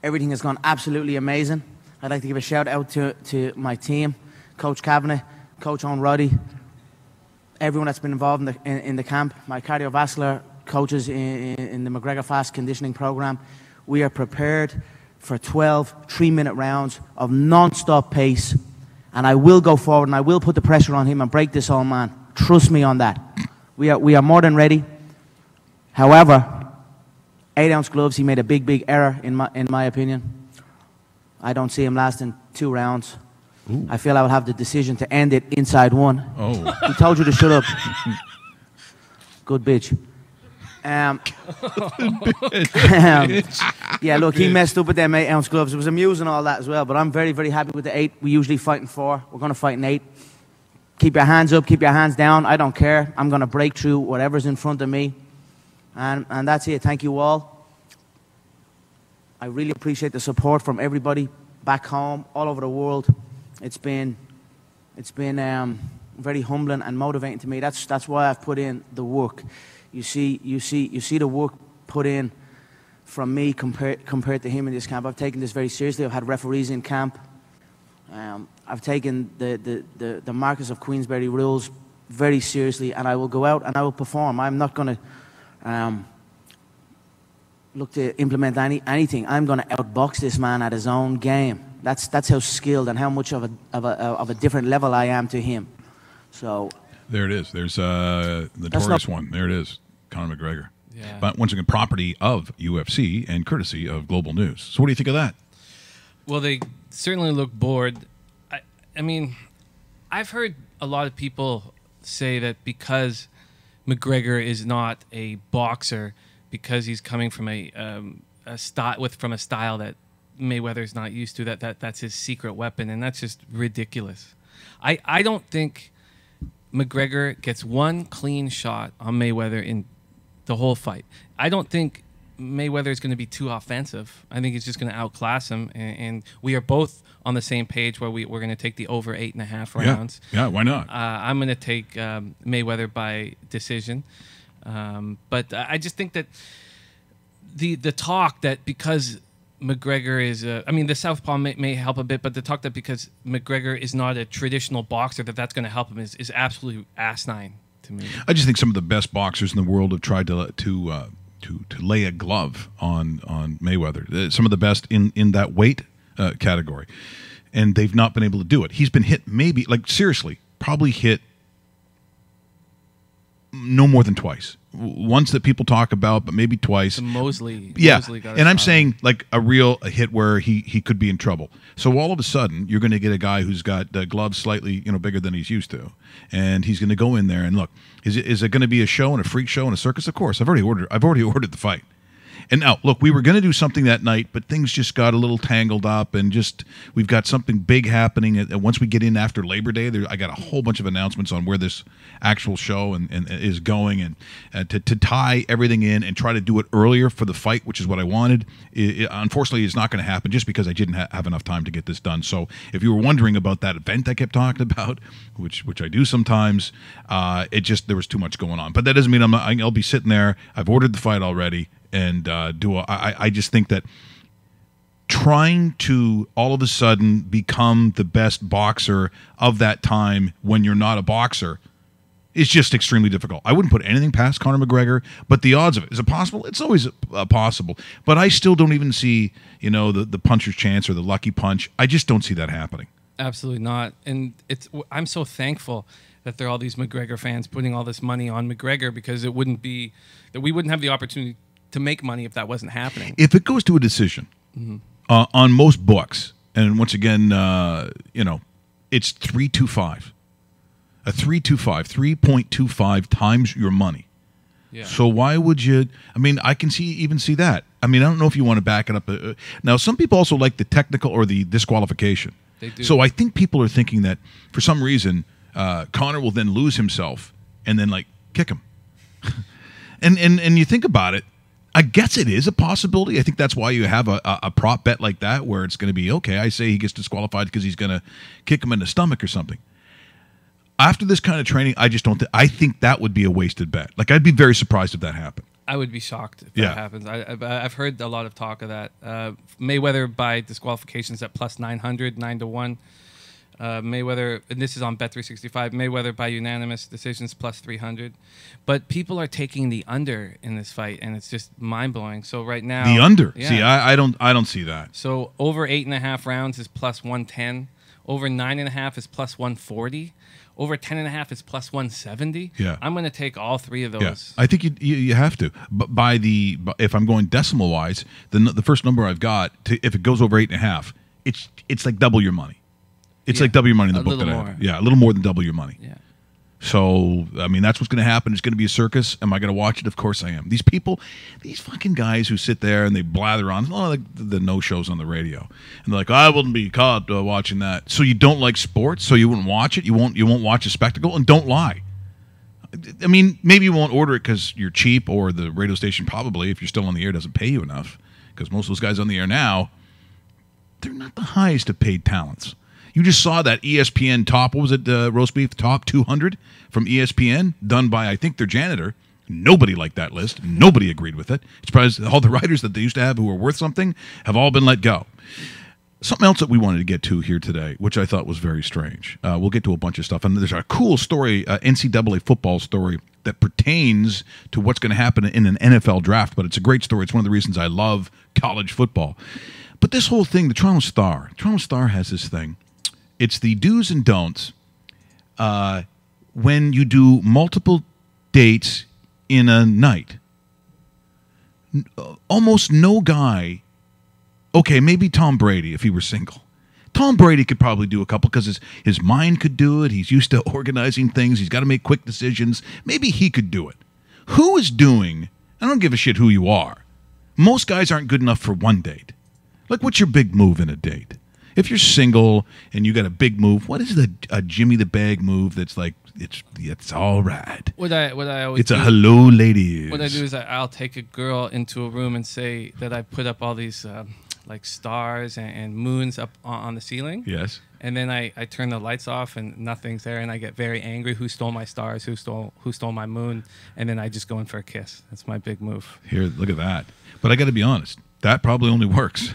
Everything has gone absolutely amazing. I'd like to give a shout out to my team, Coach Kavanagh, Coach Owen Roddy, everyone that's been involved in the camp, my cardiovascular coaches in the McGregor Fast Conditioning Program. We are prepared for 12 3-minute rounds of non-stop pace, and I will go forward and I will put the pressure on him and break this old man. Trust me on that. We are more than ready. However, 8-ounce gloves, he made a big error in my opinion. I don't see him lasting 2 rounds. Ooh. I feel I will have the decision to end it inside 1. Oh. He told you to shut up. Good bitch. Yeah, look, he messed up with them 8-ounce gloves. It was amusing all that as well, but I'm very, very happy with the 8. We usually fight in 4. We're going to fight in 8. Keep your hands up, keep your hands down. I don't care. I'm going to break through whatever's in front of me. And that's it. Thank you all. I really appreciate the support from everybody back home, all over the world. It's been very humbling and motivating to me. That's why I've put in the work. You see the work put in from me compared to him in this camp. I've taken this very seriously. I've had referees in camp. I've taken the Marquess of Queensberry rules very seriously, and I will go out and I will perform. I'm not going to look to implement anything. I'm going to outbox this man at his own game. That's how skilled and how much of a different level I am to him. So there it is. There's the notorious one. There it is, Conor McGregor. Yeah. But once again, property of UFC and courtesy of Global News. So what do you think of that? Well, they certainly look bored. I mean, I've heard a lot of people say that because McGregor is not a boxer, because he's coming from a style that Mayweather's not used to, that's his secret weapon, and that's just ridiculous. I don't think McGregor gets one clean shot on Mayweather in the whole fight. I don't think Mayweather is going to be too offensive. I think he's just going to outclass him, and we are both on the same page where we're going to take the over 8.5 rounds. Yeah, why not? I'm going to take Mayweather by decision, but I just think that the talk that because McGregor is the southpaw may help a bit, but the talk that because McGregor is not a traditional boxer that's going to help him is absolutely asinine to me. I just think some of the best boxers in the world have tried to lay a glove on Mayweather. Some of the best in that weight category, and they've not been able to do it. He's been hit seriously, probably hit no more than twice. Once that people talk about, but maybe twice. Mosley. Yeah, Mosley got and I'm saying like a hit where he could be in trouble. So all of a sudden, you're going to get a guy who's got gloves slightly bigger than he's used to, and he's going to go in there and look. Is it going to be a show and a freak show and a circus? Of course, I've already ordered the fight. And now, look, we were going to do something that night, but things just got a little tangled up, and we've got something big happening. And once we get in after Labor Day, I got a whole bunch of announcements on where this actual show and is going, and to tie everything in and try to do it earlier for the fight, which is what I wanted. Unfortunately, it's not going to happen just because I didn't have enough time to get this done. So if you were wondering about that event I kept talking about, which I do sometimes, there was too much going on. But that doesn't mean I'll be sitting there. I've ordered the fight already. And I just think that trying to all of a sudden become the best boxer of that time when you're not a boxer is just extremely difficult. I wouldn't put anything past Conor McGregor, but the odds of it, is it possible? It's always possible. But I still don't even see, the puncher's chance or the lucky punch. I just don't see that happening. Absolutely not. And I'm so thankful that there are all these McGregor fans putting all this money on McGregor, because we wouldn't have the opportunity to make money if that wasn't happening. If it goes to a decision on most books, and once again, it's 325. A 3.25 times your money. Yeah. So why would you? I mean, I can even see that. I mean, I don't know if you want to back it up. Now, some people also like the technical or the disqualification. They do. So I think people are thinking that for some reason, Conor will then lose himself and then kick him. and you think about it. I guess it is a possibility. I think that's why you have a prop bet like that, where it's going to be, okay, I say he gets disqualified because he's going to kick him in the stomach or something. After this kind of training, I just don't I think that would be a wasted bet. I'd be very surprised if that happened. I would be shocked if that happens. I've heard a lot of talk of that. Mayweather by disqualifications at plus 900, 9-1. Mayweather, and this is on Bet365, Mayweather by unanimous decisions plus 300. But people are taking the under in this fight, and it's just mind-blowing. So right now, the under. Yeah. See, I don't see that. So over 8.5 rounds is plus 110. Over 9.5 is plus 140. Over 10.5 is plus 170. Yeah, I'm going to take all three of those. Yeah. I think you have to. But if I'm going decimal wise, the first number I've got, if it goes over 8.5, it's like double your money. It's like double your money in the book that I have. Yeah, a little more than double your money. Yeah. So, I mean, that's what's going to happen. It's going to be a circus. Am I going to watch it? Of course I am. These people, these fucking guys who sit there and they blather on, the no-shows on the radio. And they're like, I wouldn't be caught watching that. So you don't like sports? So you wouldn't watch it? You won't watch a spectacle? And don't lie. I mean, maybe you won't order it because you're cheap, or the radio station probably, if you're still on the air, doesn't pay you enough. Because most of those guys on the air now, they're not the highest of paid talents. You just saw that ESPN top, what was it, roast beef top 200 from ESPN, done by, I think, their janitor. Nobody liked that list. Nobody agreed with it. It's surprised all the writers that they used to have who were worth something have all been let go. Something else that we wanted to get to here today, which I thought was very strange. We'll get to a bunch of stuff. And there's a cool story, NCAA football story, that pertains to what's going to happen in an NFL draft. But it's a great story. It's one of the reasons I love college football. But this whole thing, the Toronto Star has this thing. It's the do's and don'ts when you do multiple dates in a night. Almost no guy, okay, maybe Tom Brady if he were single. Tom Brady could probably do a couple because his mind could do it. He's used to organizing things. He's got to make quick decisions. Maybe he could do it. Who is doing, I don't give a shit who you are. Most guys aren't good enough for one date. Like, what's your big move in a date? If you're single and you got a big move, what is a Jimmy the Bag move that's like, it's all right? What I always it's do, a hello, ladies. What I do is I'll take a girl into a room and say that I put up all these like stars and moons up on the ceiling. Yes. And then I turn the lights off and nothing's there, and I get very angry. Who stole my stars? Who stole my moon? And then I just go in for a kiss. That's my big move. Here, look at that. But I got to be honest, that probably only works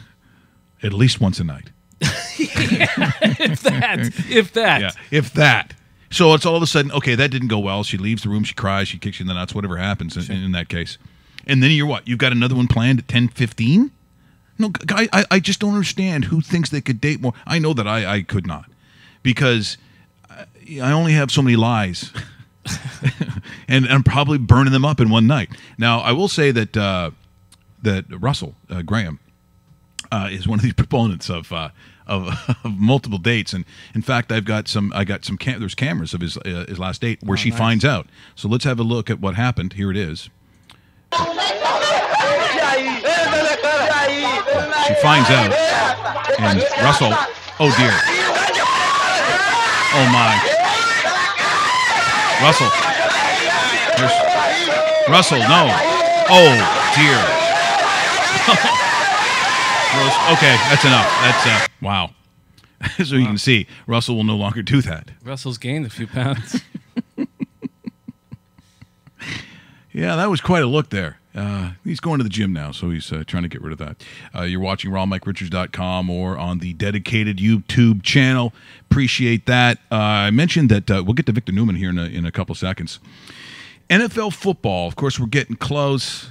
at least once a night. If that. Yeah, if that. So it's all of a sudden, okay, that didn't go well. She leaves the room, she cries, she kicks you in the nuts, whatever happens in that case. And then you're what? You've got another one planned at 10:15? No, guy, I just don't understand who thinks they could date more. I know that I could not, because I only have so many lies, and I'm probably burning them up in one night. Now, I will say that that Russell Graham is one of these proponents of multiple dates, and in fact, I got some there's cameras of his last date where she nice. finds out. So let's have a look at what happened. Here it is. She finds out, and Russell, oh dear, oh my, Russell, no, oh dear. Okay, that's enough. That's wow. So you can see, Russell will no longer do that. Russell's gained a few pounds. Yeah, that was quite a look there. He's going to the gym now, so he's trying to get rid of that. You're watching rawmikeRichards.com or on the dedicated YouTube channel. Appreciate that. I mentioned that we'll get to Victor Newman here in a couple seconds. NFL football, of course, we're getting close.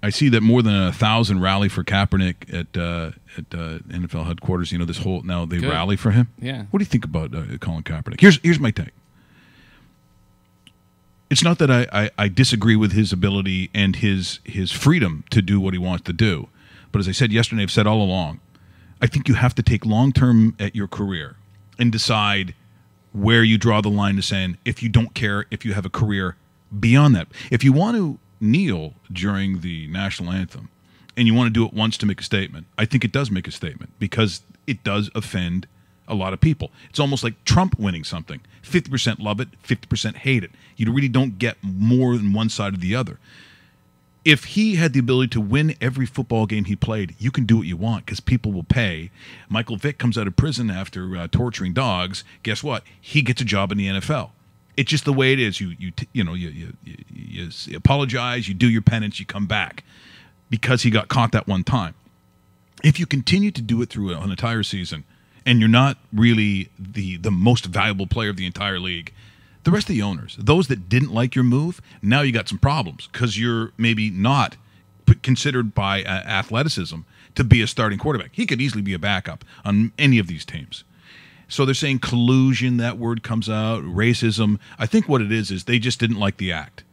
I see that more than 1,000 rally for Kaepernick at NFL headquarters. You know, this whole now they Good. rally for him. Yeah. What do you think about Colin Kaepernick? Here's my take. It's not that I disagree with his ability and his freedom to do what he wants to do. But as I said yesterday, I've said all along, I think you have to take long-term at your career and decide where you draw the line to saying, if you don't care, if you have a career beyond that. If you want to kneel during the national anthem and you want to do it once to make a statement, I think it does make a statement because it does offend a lot of people. It's almost like Trump winning something. 50% love it, 50% hate it. You really don't get more than one side or the other. If he had the ability to win every football game he played, you can do what you want because people will pay. Michael Vick comes out of prison after torturing dogs. Guess what? He gets a job in the NFL. It's just the way it is. You apologize, you do your penance, you come back because he got caught that one time. If you continue to do it through an entire season, and you're not really the most valuable player of the entire league, the rest of the owners, those that didn't like your move, now you got some problems because you're maybe not considered by athleticism to be a starting quarterback. He could easily be a backup on any of these teams. So they're saying collusion, that word comes out, racism. I think what it is they just didn't like the act.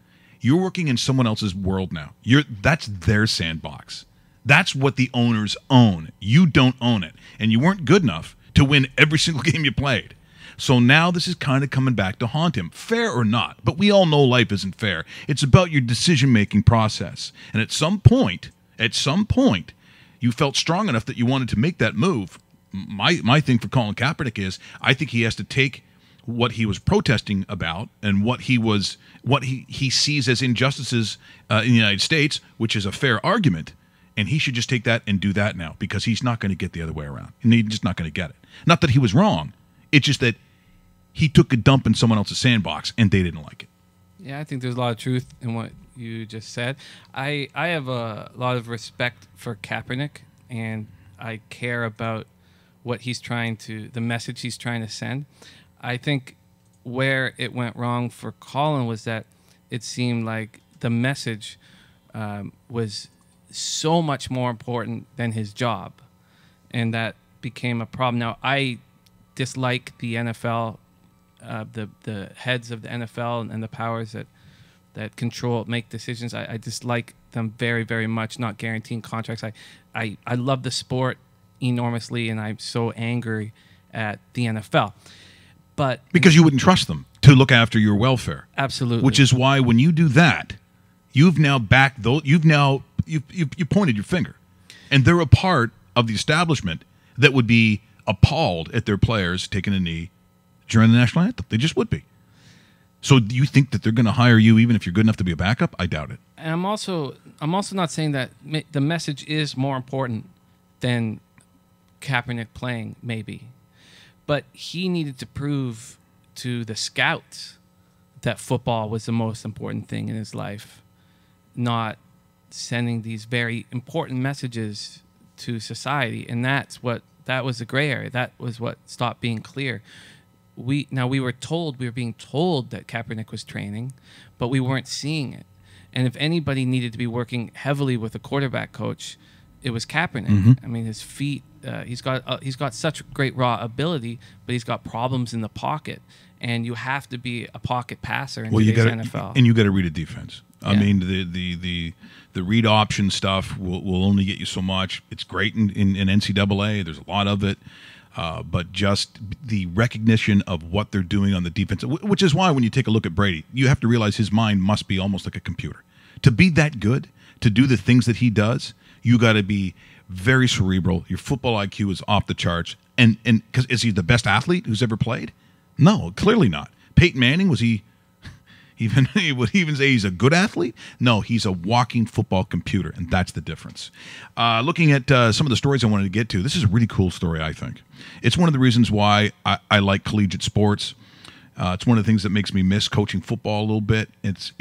You're working in someone else's world now. That's their sandbox. That's what the owners own. You don't own it. And you weren't good enough to win every single game you played. So now this is kind of coming back to haunt him, fair or not. But we all know life isn't fair. It's about your decision-making process. And at some point, you felt strong enough that you wanted to make that move. My thing for Colin Kaepernick is I think he has to take what he was protesting about and what he sees as injustices in the United States, which is a fair argument, and he should just take that and do that now because he's not going to get the other way around. And he's just not going to get it. Not that he was wrong. It's just that he took a dump in someone else's sandbox and they didn't like it. Yeah, I think there's a lot of truth in what you just said. I have a lot of respect for Kaepernick, and I care about what he's the message he's trying to send. I think where it went wrong for Colin was that it seemed like the message was so much more important than his job, and that became a problem. Now, I dislike the NFL, the heads of the NFL and the powers that make decisions. I dislike them very, very much, not guaranteeing contracts. I love the sport enormously, and I'm so angry at the NFL. But because you wouldn't trust them to look after your welfare. Absolutely. Which is why when you do that, you've now backed those. You pointed your finger. And they're a part of the establishment that would be appalled at their players taking a knee during the national anthem. They just would be. So do you think that they're going to hire you even if you're good enough to be a backup? I doubt it. And I'm also not saying that the message is more important than Kaepernick playing, maybe. But he needed to prove to the scouts that football was the most important thing in his life, not sending these very important messages to society. And that was the gray area. That was what stopped being clear. We were being told that Kaepernick was training, but we weren't seeing it. And if anybody needed to be working heavily with a quarterback coach, it was Kaepernick. Mm-hmm. I mean, his feet, he's got such great raw ability, but he's got problems in the pocket. And you have to be a pocket passer in today's NFL. And you got to read a defense. I mean, the read option stuff will only get you so much. It's great in NCAA. There's a lot of it. But just the recognition of what they're doing on the defense, which is why when you take a look at Brady, you have to realize his mind must be almost like a computer. To be that good, to do the things that he does, you got to be very cerebral. Your football IQ is off the charts. And because is he the best athlete who's ever played? No, clearly not. Peyton Manning, would even say he's a good athlete? No, he's a walking football computer, and that's the difference. Looking at some of the stories I wanted to get to, this is a really cool story, I think. It's one of the reasons why I like collegiate sports. It's one of the things that makes me miss coaching football a little bit. It's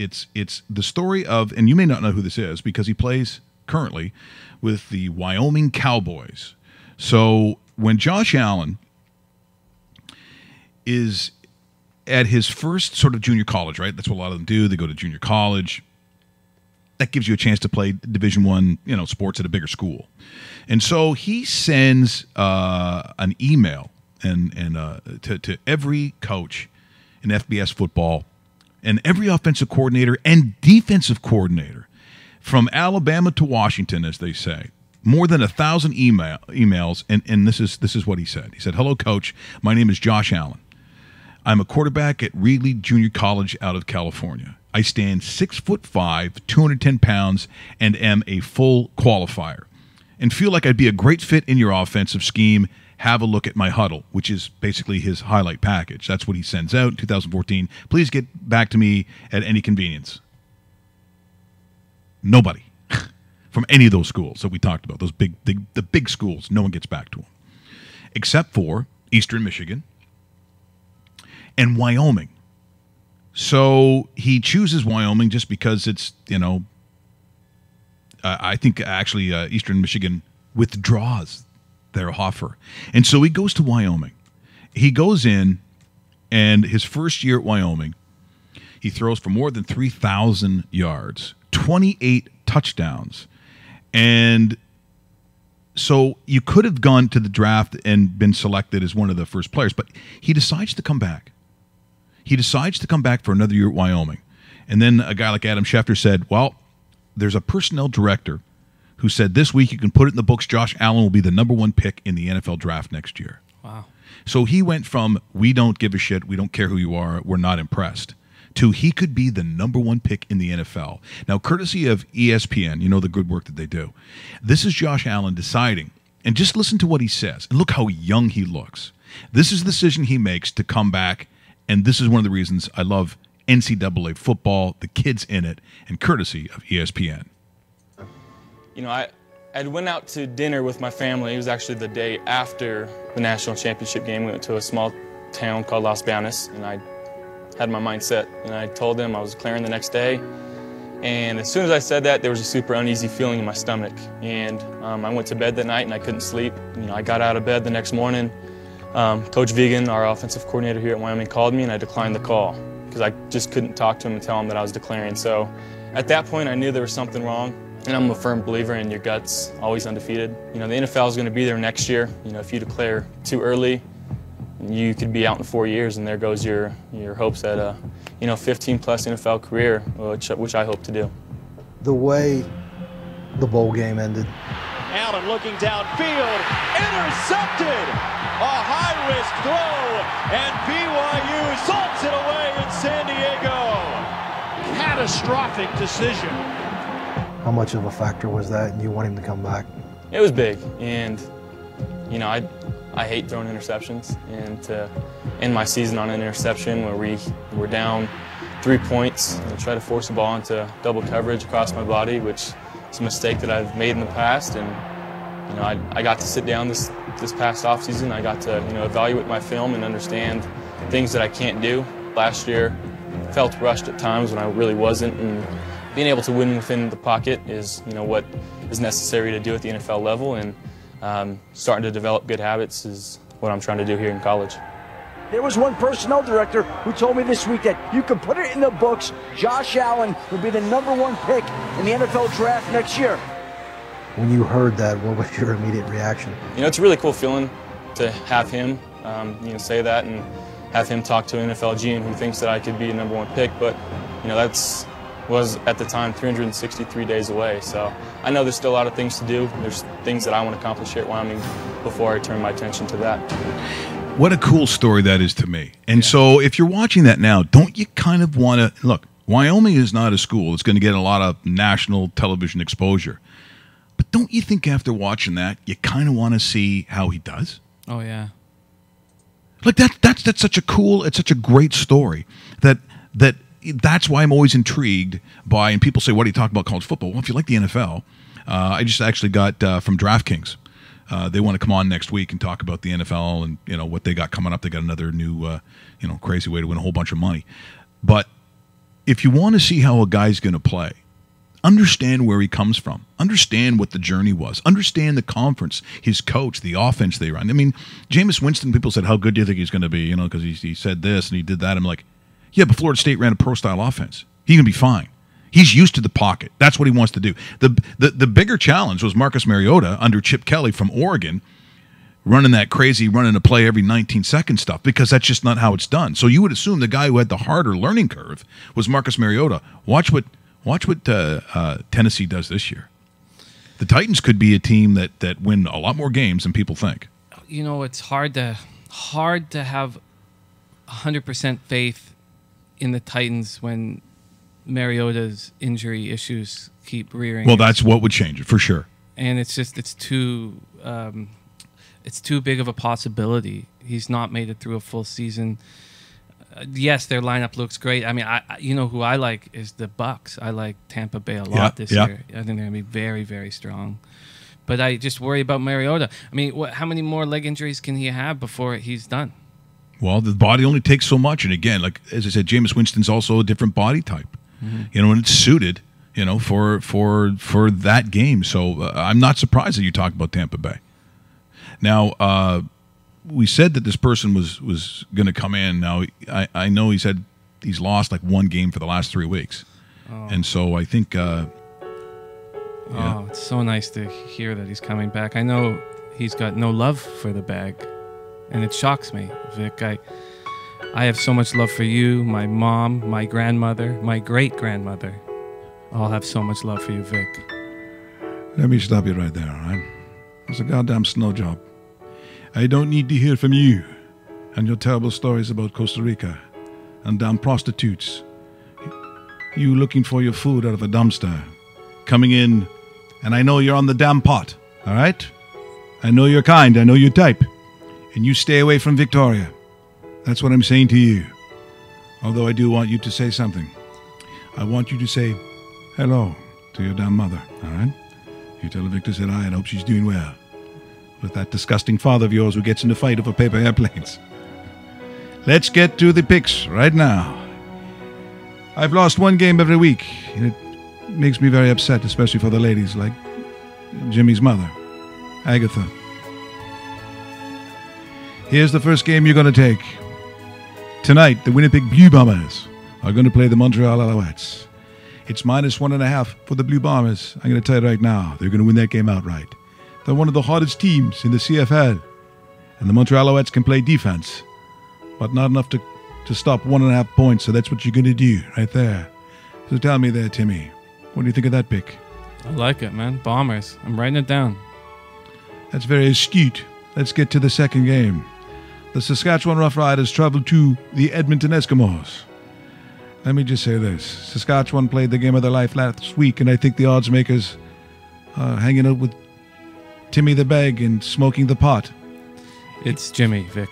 the story of, and you may not know who this is because he plays currently with the Wyoming Cowboys. So when Josh Allen is at his first sort of junior college, right? That's what a lot of them do. They go to junior college. That gives you a chance to play Division I, sports at a bigger school. And so he sends an email to every coach in FBS football and every offensive coordinator and defensive coordinator from Alabama to Washington, as they say. More than 1,000 emails, and this is what he said. He said, "Hello, Coach. My name is Josh Allen. I'm a quarterback at Reedley Junior College out of California. I stand 6'5", 210 pounds, and am a full qualifier. And feel like I'd be a great fit in your offensive scheme. Have a look at my huddle," which is basically his highlight package. That's what he sends out in 2014. "Please get back to me at any convenience." Nobody from any of those schools that we talked about, the big schools, no one gets back to him. Except for Eastern Michigan and Wyoming. So he chooses Wyoming just because it's, I think actually Eastern Michigan withdraws their offer. And so he goes to Wyoming. He goes in, and his first year at Wyoming, he throws for more than 3,000 yards, 28 touchdowns. And so you could have gone to the draft and been selected as one of the first players, but he decides to come back. He decides to come back for another year at Wyoming. And then a guy like Adam Schefter said, well, there's a personnel director who said this week you can put it in the books, Josh Allen will be the #1 pick in the NFL draft next year. Wow. So he went from we don't give a shit, we don't care who you are, we're not impressed, to he could be the #1 pick in the NFL. Now, courtesy of ESPN, the good work that they do. This is Josh Allen deciding, and just listen to what he says, and look how young he looks. This is the decision he makes to come back, and this is one of the reasons I love NCAA football, the kids in it, and courtesy of ESPN. I went out to dinner with my family. It was actually the day after the national championship game. We went to a small town called Los Banos, and I had my mind set. And I told them I was declaring the next day. And as soon as I said that, there was a super uneasy feeling in my stomach. And I went to bed that night, and I couldn't sleep. I got out of bed the next morning. Coach Vigen, our offensive coordinator here at Wyoming, called me, and I declined the call because I just couldn't talk to him and tell him that I was declaring. So at that point, I knew there was something wrong. And I'm a firm believer in your guts, always undefeated. The NFL is going to be there next year. If you declare too early, you could be out in 4 years, and there goes your hopes at a 15-plus NFL career, which I hope to do. The way the bowl game ended. Allen looking downfield, intercepted. A high-risk throw, and BYU salts it away in San Diego. Catastrophic decision. How much of a factor was that? And you want him to come back? It was big, and you know, I hate throwing interceptions, and to end my season on an interception where we were down 3 points and try to force the ball into double coverage across my body, which is a mistake that I've made in the past. And you know, I got to sit down this past offseason. I got to, you know, evaluate my film and understand things that I can't do. Last year, felt rushed at times when I really wasn't, and being able to win within the pocket is, you know, what is necessary to do at the NFL level, and starting to develop good habits is what I'm trying to do here in college. There was one personnel director who told me this week that you could put it in the books, Josh Allen would be the #1 pick in the NFL draft next year. When you heard that, what was your immediate reaction? You know, it's a really cool feeling to have him, you know, say that, and have him talk to an NFL GM who thinks that I could be a #1 pick. But you know, was at the time 363 days away. So I know there's still a lot of things to do. There's things that I want to accomplish here at Wyoming before I turn my attention to that. What a cool story that is to me. And so if you're watching that now, don't you kind of want to look? Wyoming is not a school that's going to get a lot of national television exposure. But don't you think after watching that, you kind of want to see how he does? Oh, yeah. Like that's such a cool, it's such a great story that's why I'm always intrigued by, and people say, what do you talk about college football? Well, if you like the NFL, I just actually got from DraftKings. They want to come on next week and talk about the NFL and, you know, what they got coming up. They got another new, you know, crazy way to win a whole bunch of money. But if you want to see how a guy's going to play, understand where he comes from. Understand what the journey was. Understand the conference, his coach, the offense they run. I mean, Jameis Winston, people said, how good do you think he's going to be? You know, because he said this and he did that. I'm like, yeah, but Florida State ran a pro-style offense. He's going to be fine. He's used to the pocket. That's what he wants to do. The bigger challenge was Marcus Mariota under Chip Kelly from Oregon, running that crazy, running a play every 19 seconds stuff, because that's just not how it's done. So you would assume the guy who had the harder learning curve was Marcus Mariota. Watch what Tennessee does this year. The Titans could be a team that win a lot more games than people think. You know, it's hard to have 100% faith in the Titans when Mariota's injury issues keep rearing. Well, that's what would change it for sure. And it's too big of a possibility. He's not made it through a full season. Yes, their lineup looks great. I mean, you know who I like is the Bucs. I like Tampa Bay a lot this year. I think they're going to be very, very strong. But I just worry about Mariota. I mean, how many more leg injuries can he have before he's done? Well, the body only takes so much. And again, like as I said, Jameis Winston's also a different body type. Mm-hmm. You know, and it's suited, you know, for that game. So I'm not surprised that you talked about Tampa Bay. Now, we said that this person was going to come in. Now, I know he said he's lost like one game for the last 3 weeks. Oh. And so I think... yeah. Oh, it's so nice to hear that he's coming back. I know he's got no love for the bag. And it shocks me, Vic. I have so much love for you, my mom, my grandmother, my great-grandmother. All have so much love for you, Vic. Let me stop you right there, all right? It's a goddamn snow job. I don't need to hear from you and your terrible stories about Costa Rica and damn prostitutes. You looking for your food out of a dumpster, coming in, and I know you're on the damn pot, all right? I know you're kind, I know your type. And you stay away from Victoria. That's what I'm saying to you. Although I do want you to say something. I want you to say hello to your damn mother, all right? You tell her Victor said hi and hope she's doing well. With that disgusting father of yours who gets in a fight over paper airplanes. Let's get to the picks right now. I've lost one game every week, and it makes me very upset, especially for the ladies like Jimmy's mother, Agatha. Here's the first game you're going to take. Tonight, the Winnipeg Blue Bombers are going to play the Montreal Alouettes. It's -1.5 for the Blue Bombers. I'm going to tell you right now, they're going to win that game outright. They're one of the hardest teams in the CFL. And the Montreal Alouettes can play defense, but not enough to stop 1.5 points, so that's what you're going to do right there. So tell me there, Timmy, what do you think of that pick? I like it, man. Bombers. I'm writing it down. That's very astute. Let's get to the second game. The Saskatchewan Roughriders traveled to the Edmonton Eskimos. Let me just say this. Saskatchewan played the game of their life last week, and I think the odds makers are hanging out with Timmy the Bag and Smoking the Pot. It's Jimmy, Vic.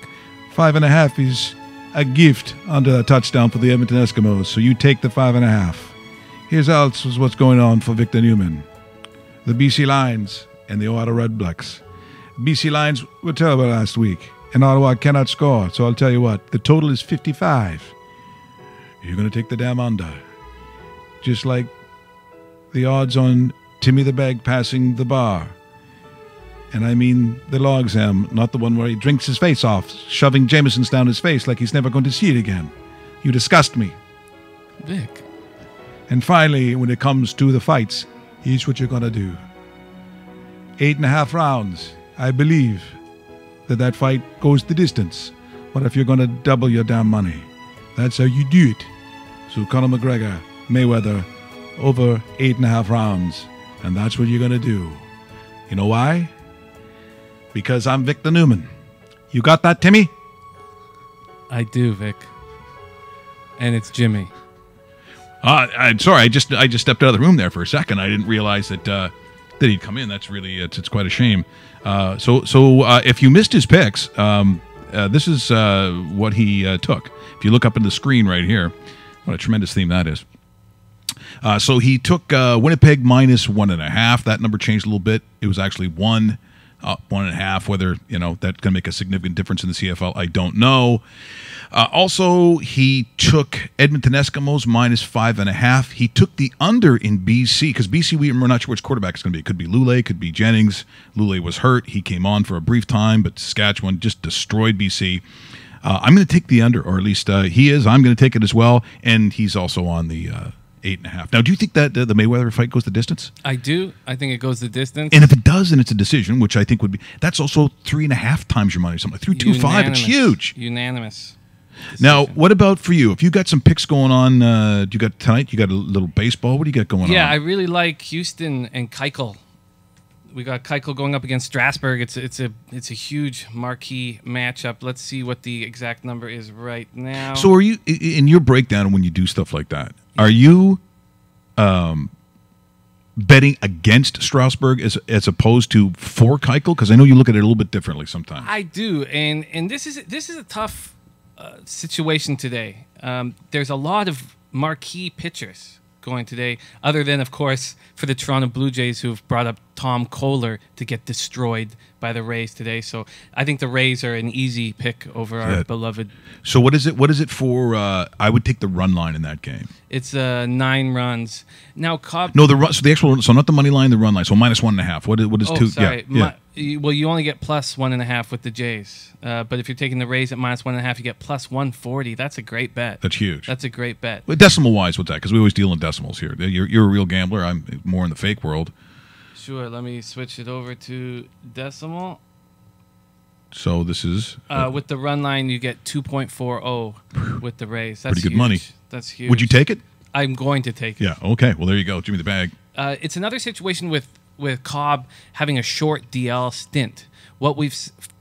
5.5 is a gift under a touchdown for the Edmonton Eskimos, so you take the 5.5. Here's else what's going on for Victor Newman. The BC Lions and the Ottawa Redblacks. BC Lions were terrible last week, and Ottawa cannot score, so I'll tell you what, the total is 55. You're going to take the damn under. Just like the odds on Timmy the Bag passing the bar. And I mean the logsam, not the one where he drinks his face off, shoving Jamesons down his face like he's never going to see it again. You disgust me. Vic. And finally, when it comes to the fights, here's what you're going to do. 8.5 rounds. I believe that fight goes the distance. What if you're going to double your damn money? That's how you do it. So Conor McGregor, Mayweather, over 8.5 rounds. And that's what you're going to do. You know why? Because I'm Victor Newman. You got that, Timmy? I do, Vic. And it's Jimmy. I'm sorry. I just stepped out of the room there for a second. I didn't realize that he'd come in. That's really it's quite a shame. So if you missed his picks, this is what he took. If you look up in the screen right here, what a tremendous theme that is. So he took Winnipeg minus 1.5. That number changed a little bit. It was actually 1.5. Whether that's going to make a significant difference in the CFL, I don't know. Also, he took Edmonton Eskimos minus 5.5. He took the under in BC because BC we're not sure which quarterback it's going to be. It could be Lule, could be Jennings. Lule was hurt. He came on for a brief time, but Saskatchewan just destroyed BC. I'm going to take the under, or at least he is. I'm going to take it as well, and he's also on the 8.5. Now, do you think that the Mayweather fight goes the distance? I do. I think it goes the distance. And if it does, and it's a decision, which I think would be, that's also 3.5 times your money, something like 3.25. It's huge. Unanimous. Now, what about for you? If you got some picks going on, do you got tonight? You got a little baseball. What do you got going on? Yeah, I really like Houston and Keuchel. We got Keuchel going up against Strasburg. It's a huge marquee matchup. Let's see what the exact number is right now. So, are you in your breakdown when you do stuff like that? Are you betting against Strasburg as opposed to for Keuchel? Because I know you look at it a little bit differently sometimes. I do, and this is a tough situation today. There's a lot of marquee pitchers going today, other than, of course, for the Toronto Blue Jays, who have brought up Tom Kohler to get destroyed by the Rays today. So I think the Rays are an easy pick over our beloved. So what is it? What is it for? I would take the run line in that game. It's 9 runs. Now Cobb. No, the run. So the actual. So not the money line, the run line. So minus 1.5. What is 2? Sorry. Yeah. Well, you only get plus 1.5 with the Jays. But if you're taking the Rays at minus 1.5, you get plus 140. That's a great bet. That's huge. That's a great bet. But decimal wise, what's that? Because we always deal in decimals here. You're a real gambler. I'm more in the fake world. Sure. Let me switch it over to decimal. So this is with the run line, you get 2.40 with the Rays. That's pretty good huge. money. That's huge. Would you take it? I'm going to take it. Yeah. Okay. Well, there you go. Give me the bag. It's another situation with Cobb having a short DL stint. What we've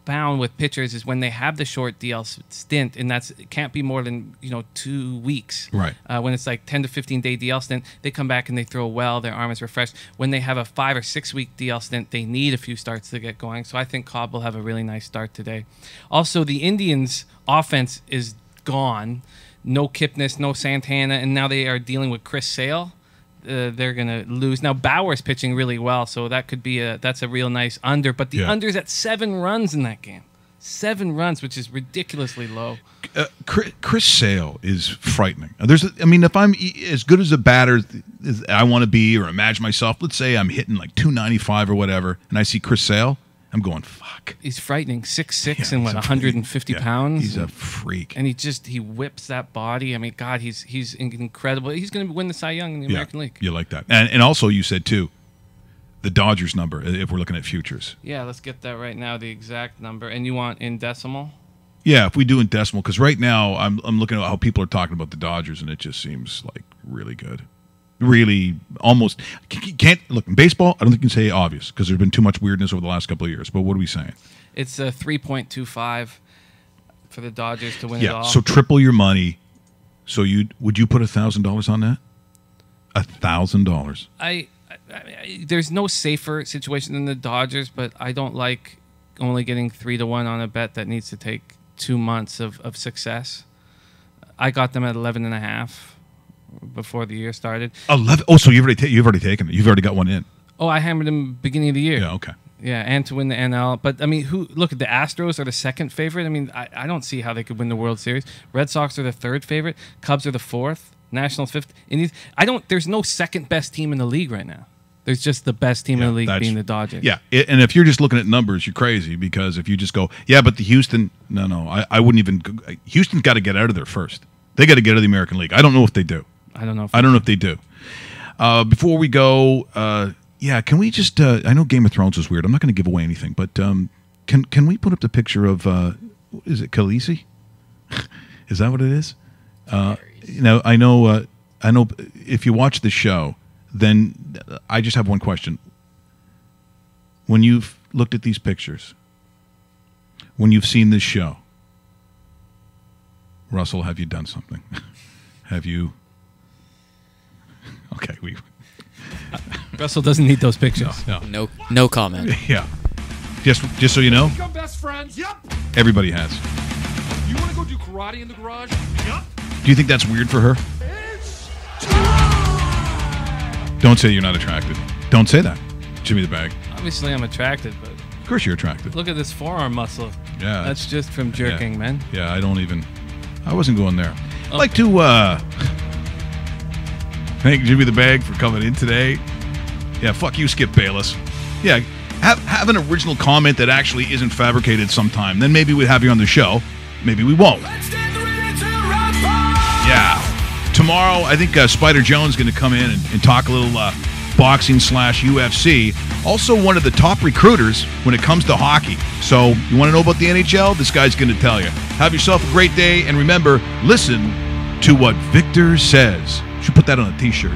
found with pitchers is when they have the short DL stint, and it can't be more than 2 weeks. Right. When it's like 10 to 15 day DL stint, they come back and they throw well. Their arm is refreshed. When they have a 5 or 6 week DL stint, they need a few starts to get going. So I think Cobb will have a really nice start today. Also, the Indians' offense is gone. No Kipnis, no Santana, and now they are dealing with Chris Sale. They're going to lose. Now, Bauer's pitching really well, so that could be that's a real nice under. But the under's at 7 runs in that game. 7 runs, which is ridiculously low. Chris Sale is frightening. If I'm as good as a batter as I want to be or imagine myself, let's say I'm hitting like 295 or whatever, and I see Chris Sale, I'm going, fuck. He's frightening. 6'6" and 150 pounds. He's a freak. And he whips that body. I mean, God, he's incredible. He's going to win the Cy Young in the American League. You like that. And also you said, too, the Dodgers number, if we're looking at futures. Yeah, let's get that right now, the exact number. And you want in decimal? Yeah, if we do in decimal, because right now I'm looking at how people are talking about the Dodgers, and it just seems like really good. Really, almost can't look in baseball. I don't think you can say obvious because there's been too much weirdness over the last couple of years. But what are we saying? It's a 3.25 for the Dodgers to win it all. So triple your money. So would you put $1,000 on that? $1,000. I there's no safer situation than the Dodgers, but I don't like only getting 3-1 on a bet that needs to take 2 months of success. I got them at 11.5 before the year started. 11. Oh, so you've already taken it. You've already got one in. Oh, I hammered them beginning of the year. Yeah. Okay. Yeah, and to win the NL. But, I mean, look at the Astros are the second favorite. I mean, I don't see how they could win the World Series. Red Sox are the third favorite. Cubs are the fourth. Nationals fifth. Indians. There's no second best team in the league right now. There's just the best team in the league being the Dodgers. Yeah, and if you're just looking at numbers, you're crazy, because if you just go, yeah, but the Houston, no, I wouldn't even. Houston's got to get out of there first. They got to get out of the American League. I don't know if they do. I don't know if they do. Before we go, can we just? I know Game of Thrones is weird. I'm not going to give away anything, but can we put up the picture of? Is it Khaleesi? Is that what it is? I know if you watch the show, then I just have one question. When you've looked at these pictures, when you've seen this show, Russell, have you done something? Have you? Okay, Russell doesn't need those pictures. No comment. Yeah, just so you know, Become best friends. Yep. Everybody has. You want to go do karate in the garage? Yep. Do you think that's weird for her? Don't say you're not attracted. Don't say that. Jimmy the Bag. Obviously, I'm attracted, but of course you're attracted. Look at this forearm muscle. Yeah, that's just from jerking, man. Yeah, I wasn't going there. I'd like to thank Jimmy the Bag for coming in today. Yeah, fuck you, Skip Bayless. Yeah, have an original comment that actually isn't fabricated sometime. Then maybe we'd have you on the show. Maybe we won't. Yeah. Tomorrow, I think Spider Jones is going to come in and talk a little boxing / UFC. Also, one of the top recruiters when it comes to hockey. So, you want to know about the NHL? This guy's going to tell you. Have yourself a great day, and remember, listen to what Victor says. You should put that on a t-shirt.